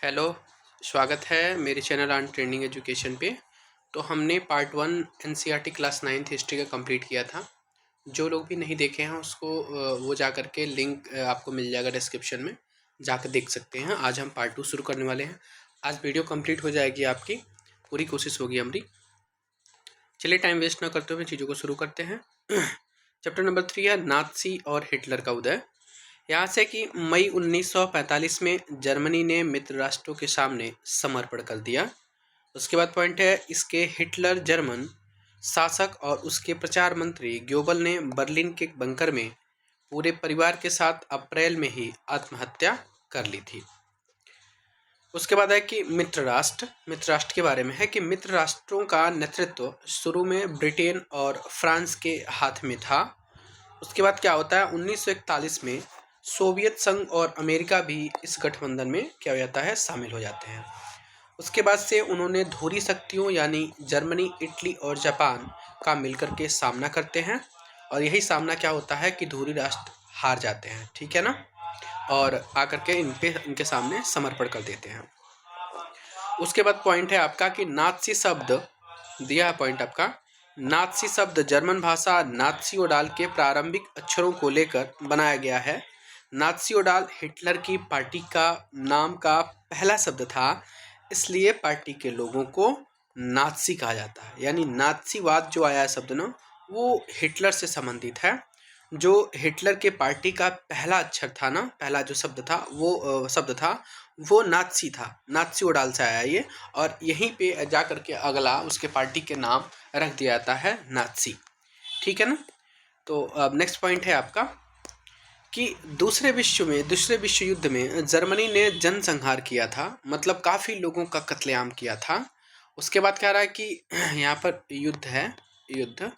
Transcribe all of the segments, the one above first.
Hello, स्वागत है मेरे चैनल ऑन ट्रेंडिंग एजुकेशन पे। तो हमने part 1 NCERT class 9th history का कंप्लीट किया था। जो लोग भी नहीं देखे हैं उसको वो जा कर के लिंक आपको मिल जाएगा डिस्क्रिप्शन में, जाकर देख सकते हैं। आज हम पार्ट 2 शुरू करने वाले हैं। आज वीडियो कंप्लीट हो जाएगी आपकी, पूरी कोशिश होगी हमारी। चलिए टाइम वेस्ट ना करते हुए चीज़ों को शुरू करते हैं। चैप्टर नंबर 3 है नाज़ी और हिटलर का उदय। यहाँ से कि मई 1945 में जर्मनी ने मित्र राष्ट्रों के सामने समर्पण कर दिया। उसके बाद पॉइंट है इसके हिटलर जर्मन शासक और उसके प्रचार मंत्री ग्योबल ने बर्लिन के बंकर में पूरे परिवार के साथ अप्रैल में ही आत्महत्या कर ली थी। उसके बाद है कि मित्र राष्ट्र के बारे में है कि मित्र राष्ट्रों का नेतृत्व शुरू में ब्रिटेन और फ्रांस के हाथ में था। उसके बाद क्या होता है 1941 में सोवियत संघ और अमेरिका भी इस गठबंधन में क्या हो जाता है, शामिल हो जाते हैं। उसके बाद से उन्होंने धुरी शक्तियों यानी जर्मनी, इटली और जापान का मिलकर के सामना करते हैं और यही सामना क्या होता है कि धुरी राष्ट्र हार जाते हैं, ठीक है ना, और आकर के इनके सामने समर्पण कर देते हैं। उसके बाद पॉइंट है आपका कि नाज़ी शब्द दिया है। पॉइंट आपका नाज़ी शब्द जर्मन भाषा नाज़ियोडाल के प्रारंभिक अक्षरों को लेकर बनाया गया है। नाज़ियोडाल हिटलर की पार्टी का नाम का पहला शब्द था, इसलिए पार्टी के लोगों को नाज़ी कहा जाता है। यानी नाज़ीवाद जो आया है शब्द ना, वो हिटलर से संबंधित है। जो हिटलर के पार्टी का पहला अक्षर था ना, पहला जो शब्द था वो नाज़ी था, नाज़ियोडाल से आया ये, और यहीं पे जा कर के अगला उसके पार्टी के नाम रख दिया जाता है नाज़ी, ठीक है ना। तो अब नेक्स्ट पॉइंट है आपका कि दूसरे विश्व युद्ध में जर्मनी ने जनसंहार किया था, मतलब काफ़ी लोगों का कत्लेआम किया था। उसके बाद कह रहा है कि यहाँ पर युद्ध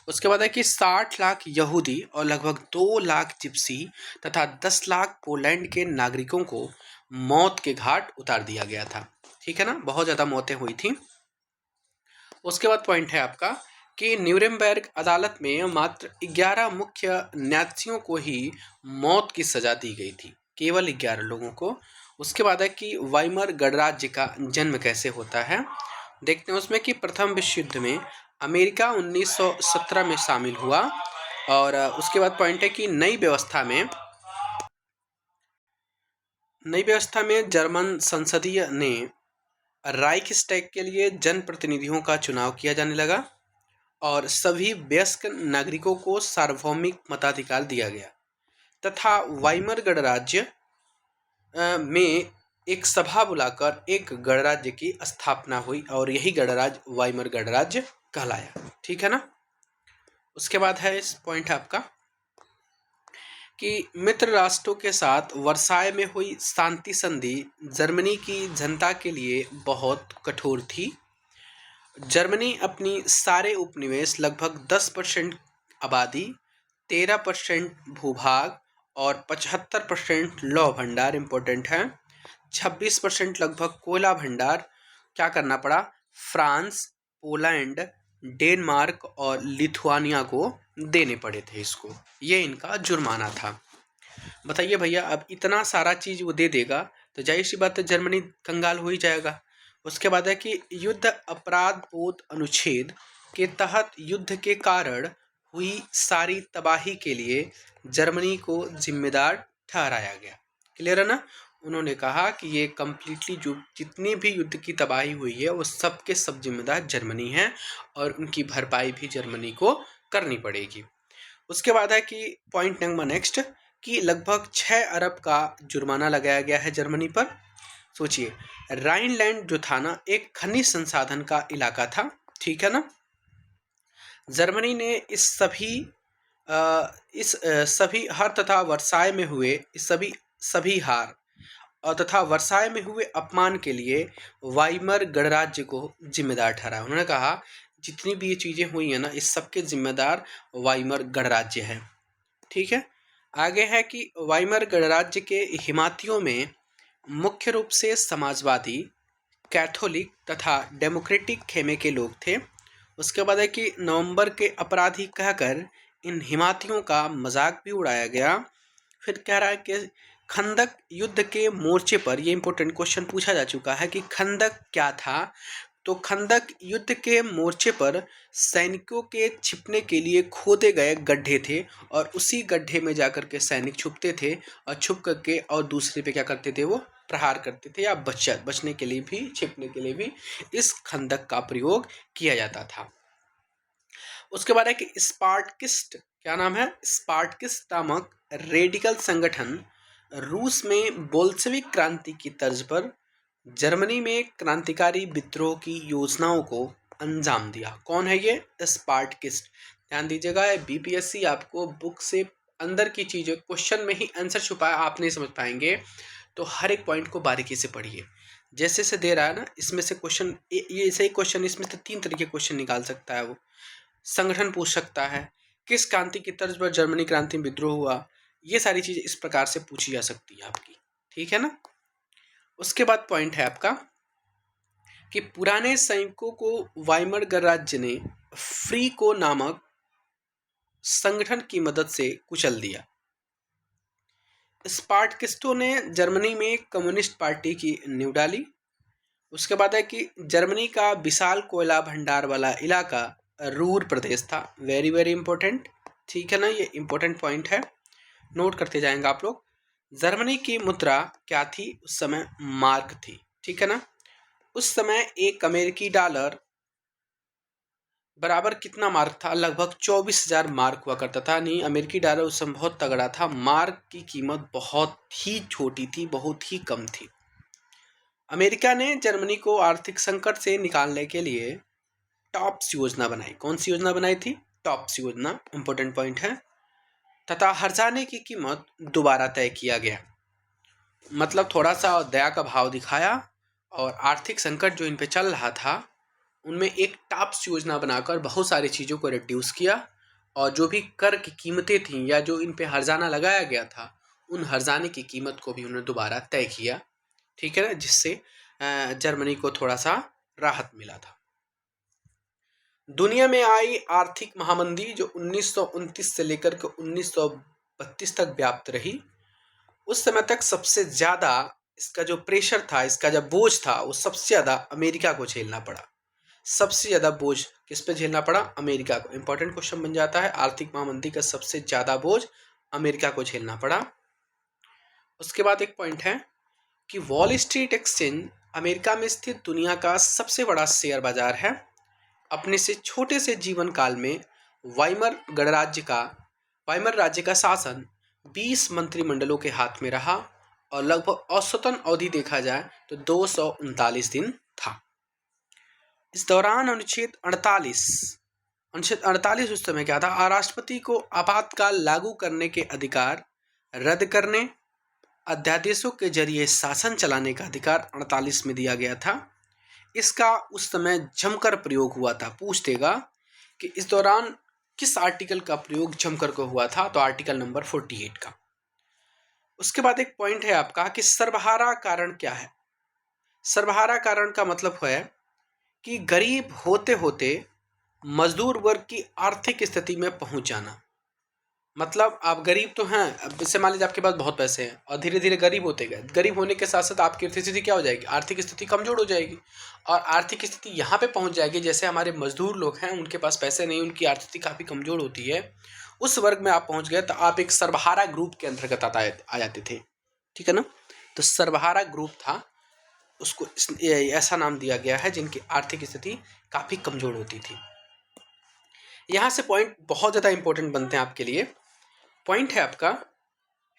उसके बाद है कि 60 लाख यहूदी और लगभग 2 लाख जिप्सी तथा 10 लाख पोलैंड के नागरिकों को मौत के घाट उतार दिया गया था, ठीक है ना, बहुत ज़्यादा मौतें हुई थी। उसके बाद पॉइंट है आपका कि न्यूरेमबर्ग अदालत में मात्र 11 मुख्य नाज़ियों को ही मौत की सजा दी गई थी, केवल 11 लोगों को। उसके बाद है कि वाइमर गणराज्य का जन्म कैसे होता है, देखते हैं उसमें कि प्रथम विश्व युद्ध में अमेरिका 1917 में शामिल हुआ। और उसके बाद पॉइंट है कि नई व्यवस्था में जर्मन संसदीय ने राइक्सटैग के लिए जनप्रतिनिधियों का चुनाव किया जाने लगा और सभी वयस्क नागरिकों को सार्वभौमिक मताधिकार दिया गया तथा वाइमर गणराज्य में एक सभा बुलाकर एक गणराज्य की स्थापना हुई और यही गणराज्य वाइमर गणराज्य कहलाया, ठीक है ना। उसके बाद है इस पॉइंट आपका कि मित्र राष्ट्रों के साथ वर्साय में हुई शांति संधि जर्मनी की जनता के लिए बहुत कठोर थी। जर्मनी अपनी सारे उपनिवेश, लगभग 10% आबादी, 13% भूभाग और 75% लौह भंडार इम्पोर्टेंट है, 26% लगभग कोयला भंडार क्या करना पड़ा, फ्रांस, पोलैंड, डेनमार्क और लिथुआनिया को देने पड़े थे इसको, ये इनका जुर्माना था। बताइए भैया, अब इतना सारा चीज़ वो दे देगा तो जाहिर सी बात है जर्मनी कंगाल हो ही जाएगा। उसके बाद है कि युद्ध अपराध बोध अनुच्छेद के तहत युद्ध के कारण हुई सारी तबाही के लिए जर्मनी को जिम्मेदार ठहराया गया। क्लियर है ना। उन्होंने कहा कि ये कम्प्लीटली जो जितनी भी युद्ध की तबाही हुई है वो सब के सब जिम्मेदार जर्मनी है और उनकी भरपाई भी जर्मनी को करनी पड़ेगी। उसके बाद है कि पॉइंट नंबर नेक्स्ट कि लगभग 6 अरब का जुर्माना लगाया गया है जर्मनी पर। सोचिए, राइनलैंड जो था ना, एक खनिज संसाधन का इलाका था, ठीक है ना। जर्मनी ने इस सभी हार तथा वर्साय में हुए सभी हार और तथा वर्साय में हुए अपमान के लिए वाइमर गणराज्य को जिम्मेदार ठहराया। उन्होंने कहा जितनी भी ये चीज़ें हुई हैं ना, इस सब के जिम्मेदार वाइमर गणराज्य है, ठीक है। आगे है कि वाइमर गणराज्य के हिमातियों में मुख्य रूप से समाजवादी, कैथोलिक तथा डेमोक्रेटिक खेमे के लोग थे। उसके बाद है कि नवंबर के अपराधी कहकर इन हिमातियों का मजाक भी उड़ाया गया। फिर कह रहा है कि खंदक युद्ध के मोर्चे पर, ये इंपॉर्टेंट क्वेश्चन पूछा जा चुका है कि खंदक क्या था। तो खंदक युद्ध के मोर्चे पर सैनिकों के छिपने के लिए खोदे गए गड्ढे थे और उसी गड्ढे में जाकर के सैनिक छुपते थे और छुप करके और दूसरे पे क्या करते थे, वो प्रहार करते थे या बचने के लिए भी, छिपने के लिए भी इस खंदक का प्रयोग किया जाता था। उसके बाद है कि स्पार्टकिस्ट, क्या नाम है, स्पार्टकिस्ट नामक रेडिकल संगठन रूस में बोल्शेविक क्रांति की तर्ज पर जर्मनी में क्रांतिकारी विद्रोह की योजनाओं को अंजाम दिया। कौन है ये? स्पार्टकिस्ट। ध्यान दीजिएगा, बीपीएससी आपको बुक से अंदर की चीजें, क्वेश्चन में ही आंसर छुपा है, आप नहीं समझ पाएंगे, तो हर एक पॉइंट को बारीकी से पढ़िए। जैसे से दे रहा है ना, इसमें से क्वेश्चन, ये सही क्वेश्चन, इसमें से 3 तरीके क्वेश्चन निकाल सकता है वो। संगठन पूछ सकता है, किस क्रांति की तर्ज पर जर्मनी क्रांति में विद्रोह हुआ, ये सारी चीजें इस प्रकार से पूछी जा सकती है आपकी, ठीक है ना। उसके बाद पॉइंट है आपका कि पुराने सैनिकों को वाइमर गणराज्य ने फ्रीको नामक संगठन की मदद से कुचल दिया। स्पार्टकिस्टों ने जर्मनी में कम्युनिस्ट पार्टी की नींव डाली। उसके बाद है कि जर्मनी का विशाल कोयला भंडार वाला इलाका रूर प्रदेश था। वेरी वेरी इंपॉर्टेंट, ठीक है ना, ये इंपॉर्टेंट पॉइंट है, नोट करते जाएंगे आप लोग। जर्मनी की मुद्रा क्या थी उस समय? मार्क थी, ठीक है ना। उस समय एक अमेरिकी डॉलर बराबर कितना मार्क था? लगभग 24,000 मार्क हुआ करता था। नहीं, अमेरिकी डॉलर उस समय बहुत तगड़ा था, मार्क की कीमत बहुत ही छोटी थी, बहुत ही कम थी। अमेरिका ने जर्मनी को आर्थिक संकट से निकालने के लिए टॉप्स योजना बनाई। कौन सी योजना बनाई थी? टॉप्स योजना, इंपॉर्टेंट पॉइंट है। तथा हर्जाने की कीमत दोबारा तय किया गया। मतलब थोड़ा सा दया का भाव दिखाया और आर्थिक संकट जो इन पे चल रहा था उनमें एक टॉप्स योजना बनाकर बहुत सारी चीज़ों को रिड्यूस किया और जो भी कर की कीमतें थीं या जो इन पे हर्जाना लगाया गया था उन हर्जाने की कीमत को भी उन्होंने दोबारा तय किया, ठीक है ना, जिससे जर्मनी को थोड़ा सा राहत मिला था। दुनिया में आई आर्थिक महामंदी जो 1929 से लेकर के 1932 तक व्याप्त रही, उस समय तक सबसे ज़्यादा इसका जो प्रेशर था, इसका जो बोझ था, वो सबसे ज़्यादा अमेरिका को झेलना पड़ा। सबसे ज़्यादा बोझ किस पे झेलना पड़ा? अमेरिका को। इंपॉर्टेंट क्वेश्चन बन जाता है, आर्थिक महामंदी का सबसे ज़्यादा बोझ अमेरिका को झेलना पड़ा। उसके बाद एक पॉइंट है कि वॉल स्ट्रीट एक्सचेंज अमेरिका में स्थित दुनिया का सबसे बड़ा शेयर बाजार है। अपने से छोटे से जीवन काल में वाइमर राज्य का शासन 20 मंत्रिमंडलों के हाथ में रहा और लगभग औसतन अवधि देखा जाए तो 239 दिन था। इस दौरान अनुच्छेद 48 उस समय क्या था? राष्ट्रपति को आपातकाल लागू करने के अधिकार, रद्द करने, अध्यादेशों के जरिए शासन चलाने का अधिकार 48 में दिया गया था। इसका उस समय जमकर प्रयोग हुआ था। पूछ देगा कि इस दौरान किस आर्टिकल का प्रयोग जमकर को हुआ था, तो आर्टिकल नंबर 48 का। उसके बाद एक पॉइंट है आपका कि सर्वहारा कारण क्या है? सर्वहारा कारण का मतलब है कि गरीब होते होते मजदूर वर्ग की आर्थिक स्थिति में पहुंच जाना। मतलब आप गरीब तो हैं, अब जैसे मान लीजिए आपके पास बहुत पैसे हैं और धीरे धीरे गरीब होते गए, गरीब होने के साथ साथ आपकी आर्थिक स्थिति क्या हो जाएगी? आर्थिक स्थिति कमजोर हो जाएगी और आर्थिक स्थिति यहाँ पे पहुँच जाएगी, जैसे हमारे मजदूर लोग हैं उनके पास पैसे नहीं, उनकी आर्थिक स्थिति काफ़ी कमजोर होती है, उस वर्ग में आप पहुँच गए तो आप एक सर्वहारा ग्रुप के अंतर्गत आ जाते थे, ठीक है ना। तो सर्वहारा ग्रुप था, उसको ऐसा नाम दिया गया है जिनकी आर्थिक स्थिति काफ़ी कमजोर होती थी। यहाँ से पॉइंट बहुत ज़्यादा इंपॉर्टेंट बनते हैं आपके लिए। पॉइंट है आपका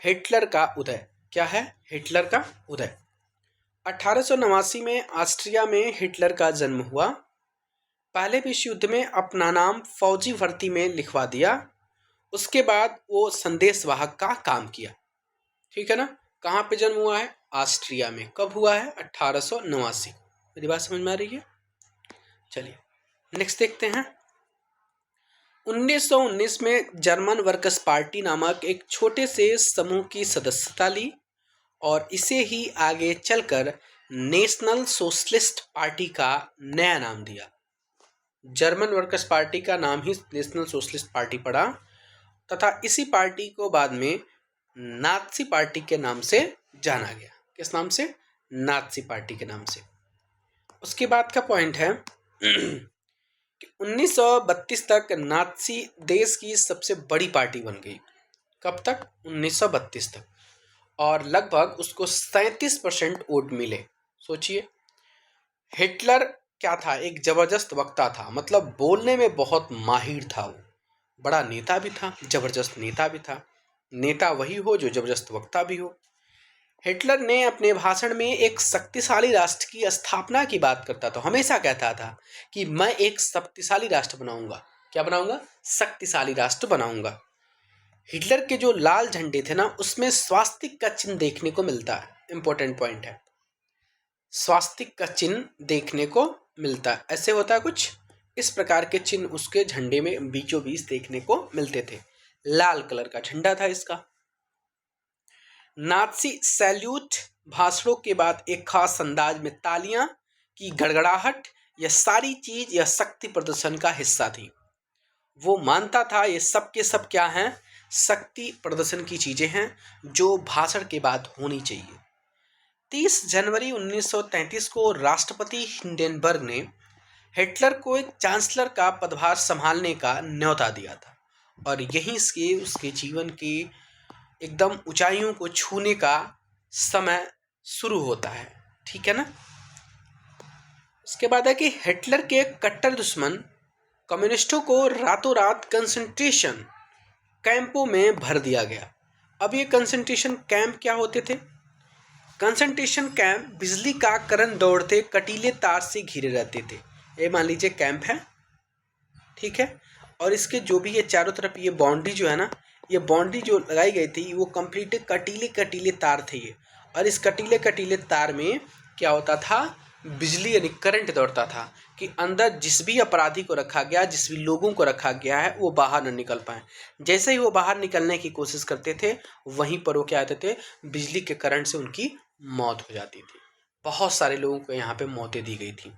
हिटलर का उदय। क्या है? हिटलर का उदय। 1889 में ऑस्ट्रिया में हिटलर का जन्म हुआ। पहले विश्व युद्ध में अपना नाम फौजी भर्ती में लिखवा दिया। उसके बाद वो संदेशवाहक का काम किया, ठीक है ना। कहाँ पे जन्म हुआ है? ऑस्ट्रिया में। कब हुआ है? 1889। मेरी बात समझ में आ रही है? चलिए नेक्स्ट देखते हैं। 1919 में जर्मन वर्कर्स पार्टी नामक एक छोटे से समूह की सदस्यता ली और इसे ही आगे चलकर नेशनल सोशलिस्ट पार्टी का नया नाम दिया। जर्मन वर्कर्स पार्टी का नाम ही नेशनल सोशलिस्ट पार्टी पड़ा तथा इसी पार्टी को बाद में नाज़ी पार्टी के नाम से जाना गया। किस नाम से? नाज़ी पार्टी के नाम से। उसके बाद का पॉइंट है कि 1932 तक नाज़ी देश की सबसे बड़ी पार्टी बन गई। कब तक? 1932 तक। और लगभग उसको 37% वोट मिले। सोचिए, हिटलर क्या था? एक जबरदस्त वक्ता था, मतलब बोलने में बहुत माहिर था। वो बड़ा नेता भी था, जबरदस्त नेता भी था। नेता वही हो जो जबरदस्त वक्ता भी हो। हिटलर ने अपने भाषण में एक शक्तिशाली राष्ट्र की स्थापना की बात करता था। हमेशा कहता था कि मैं एक शक्तिशाली राष्ट्र बनाऊंगा। क्या बनाऊंगा? शक्तिशाली राष्ट्र बनाऊंगा। हिटलर के जो लाल झंडे थे ना, उसमें स्वास्तिक का चिन्ह देखने को मिलता है। इंपॉर्टेंट पॉइंट है, स्वास्तिक का चिन्ह देखने को मिलता है। ऐसे होता है कुछ इस प्रकार के चिन्ह उसके झंडे में बीचों बीच देखने को मिलते थे। लाल कलर का झंडा था इसका। नाज़ी सैल्यूट भाषणों के बाद एक खास अंदाज में तालियां की गड़गड़ाहट, यह सारी चीज यह शक्ति प्रदर्शन का हिस्सा थी। वो मानता था ये सब के सब क्या हैं? शक्ति प्रदर्शन की चीजें हैं जो भाषण के बाद होनी चाहिए। 30 जनवरी 1933 को राष्ट्रपति हिंडेनबर्ग ने हिटलर को एक चांसलर का पदभार संभालने का न्योता दिया था, और यहीं से उसके जीवन की एकदम ऊंचाइयों को छूने का समय शुरू होता है। ठीक है ना? इसके बाद है कि हिटलर के कट्टर दुश्मन कम्युनिस्टों को रातों रात कंसंट्रेशन कैंपों में भर दिया गया। अब ये कंसंट्रेशन कैंप क्या होते थे? कंसंट्रेशन कैंप बिजली का करंट दौड़ते कटीले तार से घिरे रहते थे। ये मान लीजिए कैंप है, ठीक है, और इसके जो भी ये चारों तरफ ये बाउंड्री जो है ना, ये बाउंड्री जो लगाई गई थी वो कंप्लीट कटीले कटीले तार थे ये। और इस कटीले कटीले तार में क्या होता था? बिजली यानी करंट दौड़ता था कि अंदर जिस भी अपराधी को रखा गया, जिस भी लोगों को रखा गया है, वो बाहर न निकल पाए। जैसे ही वो बाहर निकलने की कोशिश करते थे, वहीं पर वो क्या होते थे? बिजली के करंट से उनकी मौत हो जाती थी। बहुत सारे लोगों को यहाँ पे मौतें दी गई थी।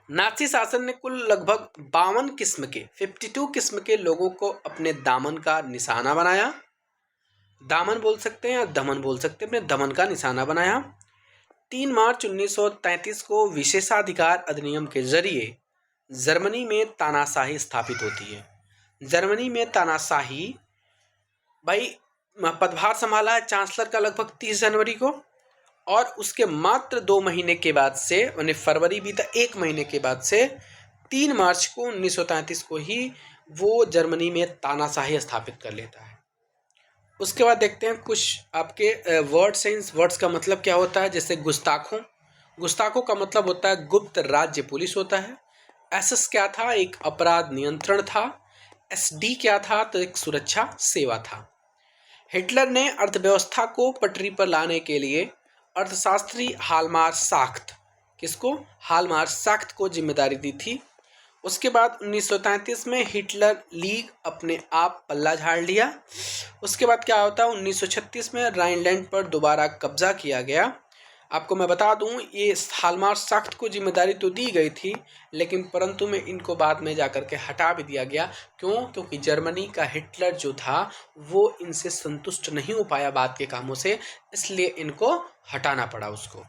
नाज़ी शासन ने कुल लगभग 52 किस्म के 52 किस्म के लोगों को अपने दामन का निशाना बनाया। दामन बोल सकते हैं या दमन बोल सकते हैं, अपने दमन का निशाना बनाया। 3 मार्च 1933 को विशेषाधिकार अधिनियम के जरिए जर्मनी में तानाशाही स्थापित होती है। जर्मनी में तानाशाही, भाई पदभार संभाला है चांसलर का लगभग 30 जनवरी को, और उसके मात्र 2 महीने के बाद से, यानी फरवरी बीता 1 महीने के बाद से 3 मार्च को 1933 को ही वो जर्मनी में तानाशाही स्थापित कर लेता है। उसके बाद देखते हैं कुछ आपके वर्ड्स हैं। वर्ड्स का मतलब क्या होता है? जैसे गुस्ताखों, गुस्ताखों का मतलब होता है गुप्त राज्य पुलिस होता है। एसएस क्या था? एक अपराध नियंत्रण था। एसडी क्या था? तो एक सुरक्षा सेवा था। हिटलर ने अर्थव्यवस्था को पटरी पर लाने के लिए अर्थशास्त्री हालमार साख्त, किसको? हालमार साख्त को जिम्मेदारी दी थी। उसके बाद 1933 में हिटलर लीग अपने आप पल्ला झाड़ लिया। उसके बाद क्या होता है? 1936 में राइनलैंड पर दोबारा कब्जा किया गया। आपको मैं बता दूं, ये हालमार साख्त को जिम्मेदारी तो दी गई थी, लेकिन परंतु में इनको बाद में जाकर के हटा भी दिया गया। क्यों? क्योंकि जर्मनी का हिटलर जो था वो इनसे संतुष्ट नहीं हो पाया बात के कामों से, इसलिए इनको हटाना पड़ा उसको।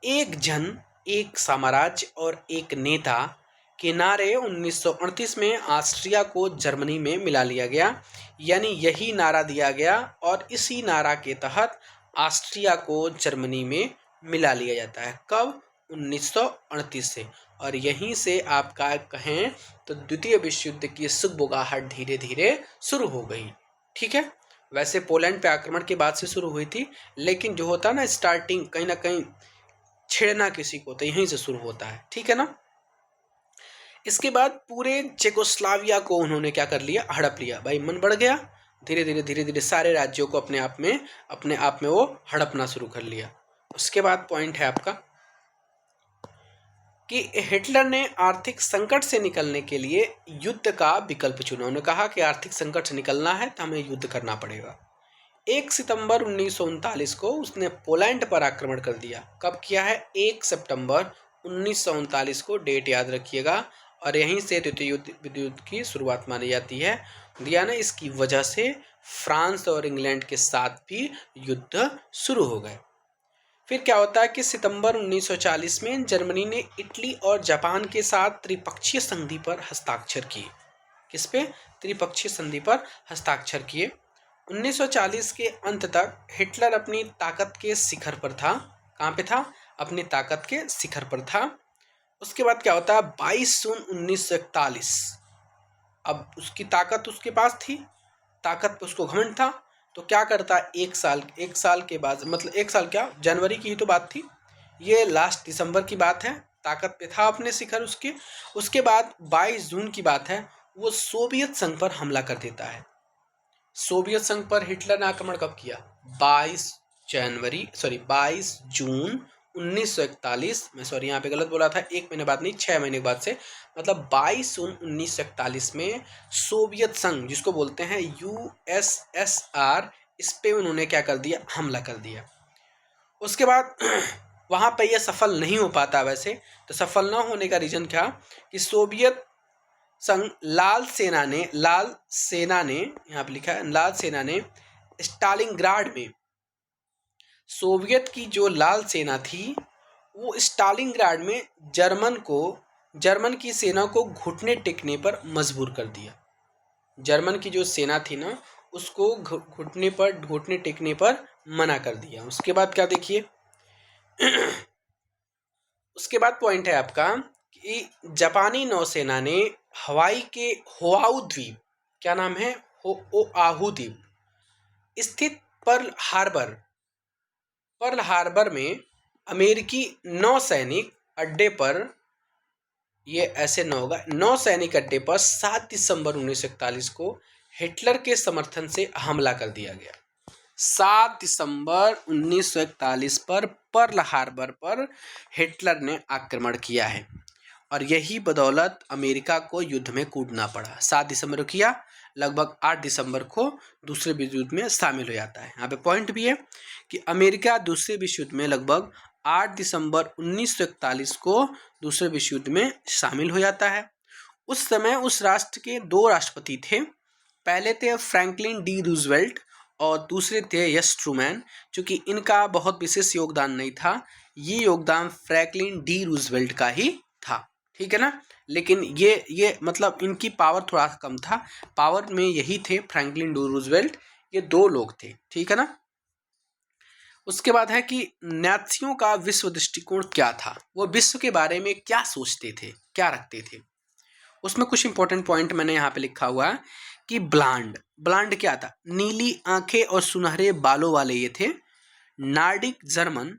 एक जन, एक साम्राज्य और एक नेता के नारे 1938 में ऑस्ट्रिया को जर्मनी में मिला लिया गया। यानी यही नारा दिया गया और इसी नारा के तहत ऑस्ट्रिया को जर्मनी में मिला लिया जाता है। कब? 1938 से। और यहीं से आपका कहें तो द्वितीय विश्व युद्ध की सुगबुगाहट धीरे धीरे शुरू हो गई। ठीक है, वैसे पोलैंड पे आक्रमण के बाद से शुरू हुई थी, लेकिन जो होता है ना स्टार्टिंग, कहीं ना कहीं छेड़ना किसी को, तो यहीं से शुरू होता है। ठीक है ना? इसके बाद पूरे चेकोस्लाविया को उन्होंने क्या कर लिया? हड़प लिया। भाई मन बढ़ गया, धीरे धीरे सारे राज्यों को अपने आप में वो हड़पना शुरू कर लिया। उसके बाद पॉइंट है आपका कि हिटलर ने आर्थिक संकट से निकलने के लिए युद्ध का विकल्प चुना। उन्होंने कहा कि आर्थिक संकट से निकलना है तो हमें युद्ध करना पड़ेगा। 1 सितंबर 1939 को उसने पोलैंड पर आक्रमण कर दिया। कब किया है? 1 सितंबर 1939 को, डेट याद रखिएगा। और यहीं से द्वितीय युद्ध की शुरुआत मानी जाती है। दिया ना, इसकी वजह से फ्रांस और इंग्लैंड के साथ भी युद्ध शुरू हो गए। फिर क्या होता है कि सितंबर 1940 में जर्मनी ने इटली और जापान के साथ त्रिपक्षीय संधि पर हस्ताक्षर किए। किस पे? त्रिपक्षीय संधि पर हस्ताक्षर किए। 1940 के अंत तक हिटलर अपनी ताकत के शिखर पर था। कहाँ पे था? अपनी ताकत के शिखर पर था। उसके बाद क्या होता है? 22 जून 1941, अब उसकी ताकत उसके पास थी, ताकत पे उसको घमंड था, तो क्या करता है? एक साल के बाद, मतलब एक साल क्या, जनवरी की ही तो बात थी, ये लास्ट दिसंबर की बात है, ताकत पे था अपने शिखर उसके। उसके बाद 22 जून की बात है, वो सोवियत संघ पर हमला कर देता है। सोवियत संघ पर हिटलर ने आक्रमण कब किया? 22 जून 1941 में, सॉरी यहाँ पे गलत बोला था, एक महीने बाद नहीं, 6 महीने बाद से, मतलब 22 जून 1941 में सोवियत संघ, जिसको बोलते हैं यूएसएसआर, इस पे उन्होंने क्या कर दिया? हमला कर दिया। उसके बाद वहाँ पे यह सफल नहीं हो पाता। वैसे तो सफल ना होने का रीजन क्या कि सोवियत संघ लाल सेना ने यहाँ पे लिखा है, लाल सेना ने स्टालिनग्राड में, सोवियत की जो लाल सेना थी वो स्टालिनग्राड में जर्मन की सेना को घुटने टेकने पर मजबूर कर दिया। जर्मन की जो सेना थी ना, उसको घुटने टेकने पर मना कर दिया। उसके बाद क्या देखिए उसके बाद पॉइंट है आपका कि जापानी नौसेना ने हवाई के होआउ द्वीप, क्या नाम है? ओआहू द्वीप स्थित पर्ल हार्बर में अमेरिकी नौसैनिक अड्डे पर, ये ऐसे न होगा, नौसैनिक अड्डे पर 7 दिसंबर 1941 को हिटलर के समर्थन से हमला कर दिया गया। 7 दिसंबर 1941 पर पर्ल हार्बर पर हिटलर ने आक्रमण किया है और यही बदौलत अमेरिका को युद्ध में कूदना पड़ा। 7 दिसंबर को किया, लगभग 8 दिसंबर को दूसरे विश्व युद्ध में शामिल हो जाता है। यहाँ पे पॉइंट भी है कि अमेरिका दूसरे विश्व युद्ध में लगभग 8 दिसंबर 1941 को दूसरे विश्व युद्ध में शामिल हो जाता है। उस समय उस राष्ट्र के 2 राष्ट्रपति थे। पहले थे फ्रैंकलिन डी रूजवेल्ट और दूसरे थे यस ट्रूमैन। चूंकि इनका बहुत विशेष योगदान नहीं था, ये योगदान फ्रैंकलिन डी रूजवेल्ट का ही था, ठीक है ना। लेकिन ये मतलब इनकी पावर थोड़ा कम था, पावर में यही थे फ्रैंकलिन डी रूजवेल्ट, ये 2 लोग थे, ठीक है ना। उसके बाद है कि नाज़ियों का विश्व दृष्टिकोण क्या था, वो विश्व के बारे में क्या सोचते थे, क्या रखते थे। उसमें कुछ इंपॉर्टेंट पॉइंट मैंने यहाँ पे लिखा हुआ है कि ब्लांड क्या था? नीली आंखें और सुनहरे बालों वाले ये थे। नार्डिक जर्मन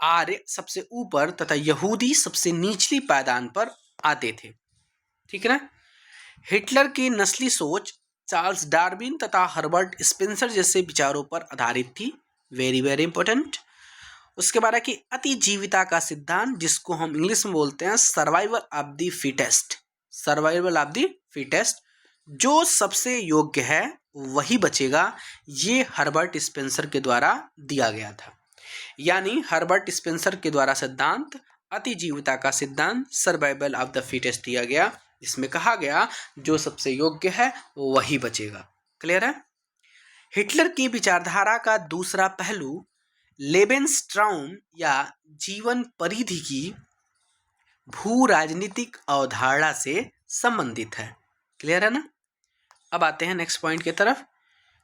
आर्य सबसे ऊपर तथा यहूदी सबसे निचली पायदान पर आते थे, ठीक है ना। हिटलर की नस्ली सोच चार्ल्स डार्विन तथा हर्बर्ट स्पेंसर जैसे विचारों पर आधारित थी। Very very important. उसके बाद है कि अतिजीविता का सिद्धांत, जिसको हम इंग्लिश में बोलते हैं सर्वाइवल ऑफ द फिटेस्ट, जो सबसे योग्य है वही बचेगा, ये हर्बर्ट स्पेंसर के द्वारा दिया गया था। यानी हर्बर्ट स्पेंसर के द्वारा सिद्धांत अतिजीविता का सिद्धांत सर्वाइवल ऑफ द फिटेस्ट दिया गया, जिसमें कहा गया जो सबसे योग्य है वही बचेगा। क्लियर है। हिटलर की विचारधारा का दूसरा पहलू लेबेनस्ट्राउम या जीवन परिधि की भू राजनीतिक अवधारणा से संबंधित है। क्लियर है ना। अब आते हैं नेक्स्ट पॉइंट की तरफ।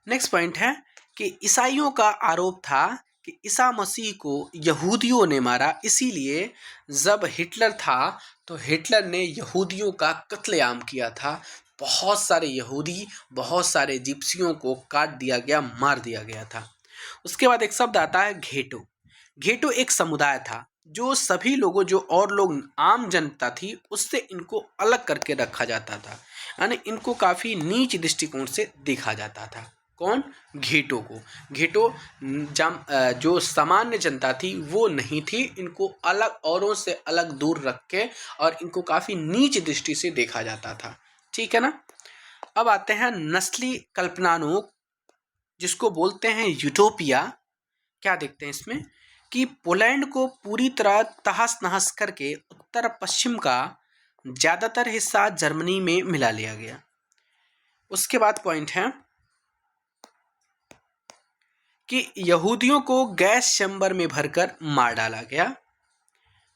नेक्स्ट पॉइंट है कि ईसाइयों का आरोप था कि ईसा मसीह को यहूदियों ने मारा, इसीलिए जब हिटलर था तो हिटलर ने यहूदियों का कत्लेआम किया था। बहुत सारे यहूदी, बहुत सारे जिप्सियों को काट दिया गया, मार दिया गया था। उसके बाद एक शब्द आता है घेटो। घेटो एक समुदाय था जो सभी लोगों, जो और लोग आम जनता थी, उससे इनको अलग करके रखा जाता था, यानी इनको काफ़ी नीच दृष्टिकोण से देखा जाता था। कौन? घेटो को। घेटो जो सामान्य जनता थी वो नहीं थी, इनको अलग, औरों से अलग दूर रख के और इनको काफ़ी नीच दृष्टि से देखा जाता था, ठीक है ना। अब आते हैं नस्ली कल्पनानुक, जिसको बोलते हैं यूटोपिया। क्या देखते हैं इसमें कि पोलैंड को पूरी तरह तहस नहस करके उत्तर पश्चिम का ज़्यादातर हिस्सा जर्मनी में मिला लिया गया। उसके बाद पॉइंट है कि यहूदियों को गैस चैम्बर में भरकर मार डाला गया।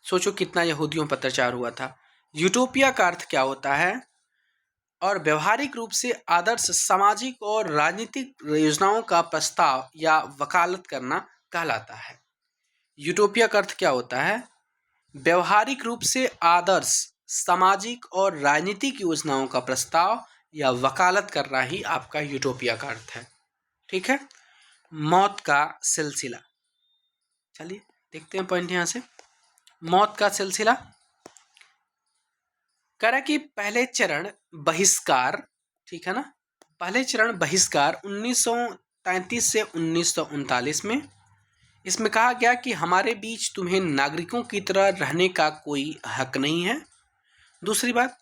सोचो कितना यहूदियों पर अत्याचार हुआ था। यूटोपिया का अर्थ क्या होता है? और व्यवहारिक रूप से आदर्श सामाजिक और राजनीतिक योजनाओं का प्रस्ताव या वकालत करना कहलाता है। यूटोपिया का अर्थ क्या होता है? व्यवहारिक रूप से आदर्श सामाजिक और राजनीतिक योजनाओं का प्रस्ताव या वकालत करना ही आपका यूटोपिया का अर्थ है। ठीक है। मौत का सिलसिला, चलिए देखते हैं पॉइंट यहाँ से। मौत का सिलसिला कह रहा है कि पहले चरण बहिष्कार, ठीक है ना, पहले चरण बहिष्कार 1933 से 1939 में। इसमें कहा गया कि हमारे बीच तुम्हें नागरिकों की तरह रहने का कोई हक नहीं है। दूसरी बात,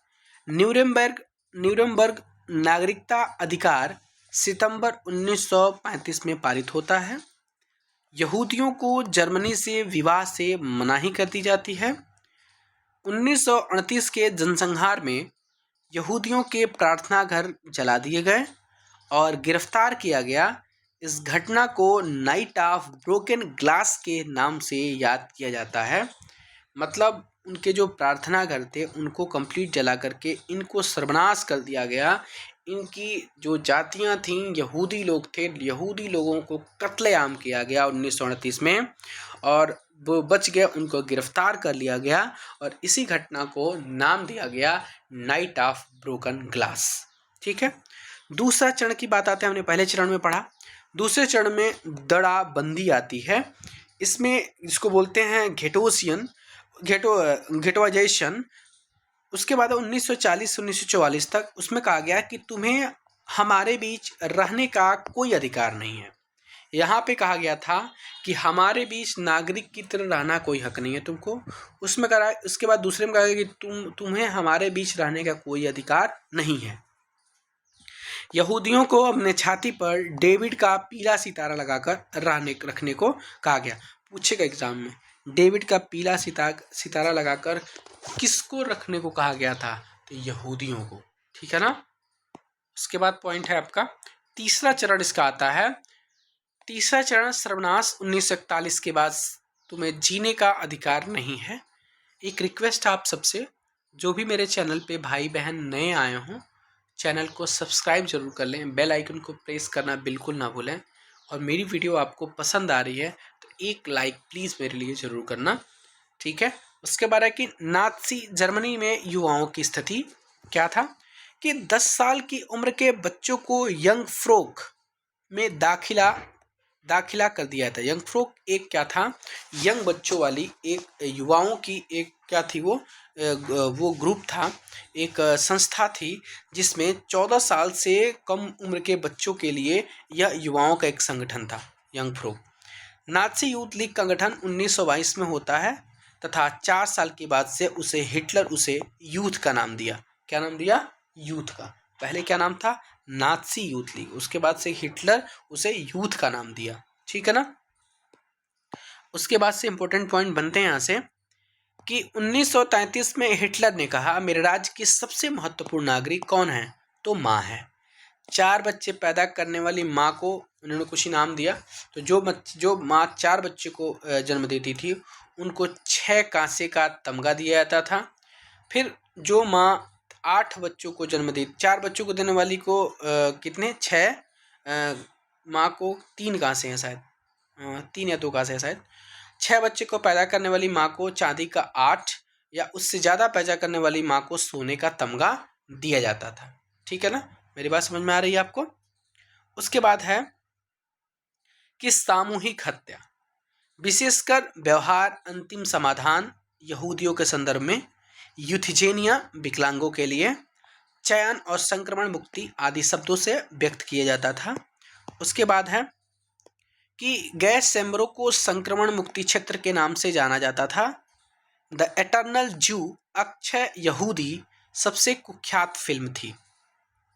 न्यूरेमबर्ग नागरिकता अधिकार सितंबर 1935 में पारित होता है। यहूदियों को जर्मनी से विवाह से मनाही कर दी जाती है। 1938 के जनसंहार में यहूदियों के प्रार्थना घर जला दिए गए और गिरफ्तार किया गया। इस घटना को नाइट ऑफ ब्रोकन ग्लास के नाम से याद किया जाता है। मतलब उनके जो प्रार्थना घर थे उनको कंप्लीट जला करके इनको सर्वनाश कर दिया गया। इनकी जो जातियां थीं, यहूदी लोग थे, यहूदी लोगों को कत्लेआम किया गया 1938 में, और वो बच गए, उनको गिरफ्तार कर लिया गया और इसी घटना को नाम दिया गया नाइट ऑफ ब्रोकन ग्लास। ठीक है। दूसरा चरण की बात आते हैं, हमने पहले चरण में पढ़ा। दूसरे चरण में दड़ा बंदी आती है। इसमें इसको बोलते हैं घेटोइजेशन। उसके बाद 1940 से 1944 तक उसमें कहा गया कि तुम्हें हमारे बीच रहने का कोई अधिकार नहीं है। यहाँ पे कहा गया था कि हमारे बीच नागरिक की तरह रहना कोई हक नहीं है तुमको। उसमें कहा, उसके बाद दूसरे में कहा गया कि तुम्हें हमारे बीच रहने का कोई अधिकार नहीं है। यहूदियों को अपने छाती पर डेविड का पीला सितारा लगाकर रखने को कहा गया। पूछेगा एग्जाम में, डेविड का पीला सितारा लगाकर किसको रखने को कहा गया था? तो यहूदियों को। ठीक है ना। उसके बाद पॉइंट है आपका तीसरा चरण इसका आता है। तीसरा चरण सर्वनाश 1941 के बाद तुम्हें जीने का अधिकार नहीं है। एक रिक्वेस्ट आप सबसे, जो भी मेरे चैनल पे भाई बहन नए आए हों, चैनल को सब्सक्राइब जरूर कर लें, बेल आइकन को प्रेस करना बिल्कुल ना भूलें, और मेरी वीडियो आपको पसंद आ रही है तो एक लाइक प्लीज़ मेरे लिए ज़रूर करना। ठीक है। उसके बाद है कि नाज़ी जर्मनी में युवाओं की स्थिति क्या था कि 10 साल की उम्र के बच्चों को यंग फ्रोक में दाखिला कर दिया था। यंग फ्रोक एक क्या था? यंग बच्चों वाली एक युवाओं की एक क्या थी, वो ग्रुप था, एक संस्था थी जिसमें 14 साल से कम उम्र के बच्चों के लिए यह युवाओं का एक संगठन था, young frock. Nazi youth league का गठन 1922 में होता है तथा 4 साल के बाद से हिटलर उसे यूथ का नाम दिया। क्या नाम दिया? यूथ का। पहले क्या नाम था? Nazi youth league. उसके बाद से हिटलर उसे यूथ का नाम दिया। ठीक है ना। उसके बाद से इंपॉर्टेंट पॉइंट बनते हैं यहाँ से कि 1933 में हिटलर ने कहा मेरे राज्य की सबसे महत्वपूर्ण नागरिक कौन है? तो माँ है। 4 बच्चे पैदा करने वाली माँ को उन्होंने कुछ इनाम दिया। तो जो माँ 4 बच्चे को जन्म देती थी उनको 6 कांसे का तमगा दिया जाता था। फिर जो माँ 8 बच्चों को जन्म दी, 4 बच्चों को देने वाली को कितने? 6, माँ को 3 कांसे हैं शायद, 3 या 2 कांसे हैं शायद। 6 बच्चे को पैदा करने वाली माँ को चांदी का 8 या उससे ज़्यादा पैदा करने वाली माँ को सोने का तमगा दिया जाता था। ठीक है ना। मेरी बात समझ में आ रही है आपको? उसके बाद है कि सामूहिक हत्या, विशेषकर व्यवहार अंतिम समाधान यहूदियों के संदर्भ में, यूथजेनिया विकलांगों के लिए, चयन और संक्रमण मुक्ति आदि शब्दों से व्यक्त किया जाता था। उसके बाद है कि गैस चैम्बरों को संक्रमण मुक्ति क्षेत्र के नाम से जाना जाता था। द एटर्नल जू अक्षय यहूदी सबसे कुख्यात फिल्म थी।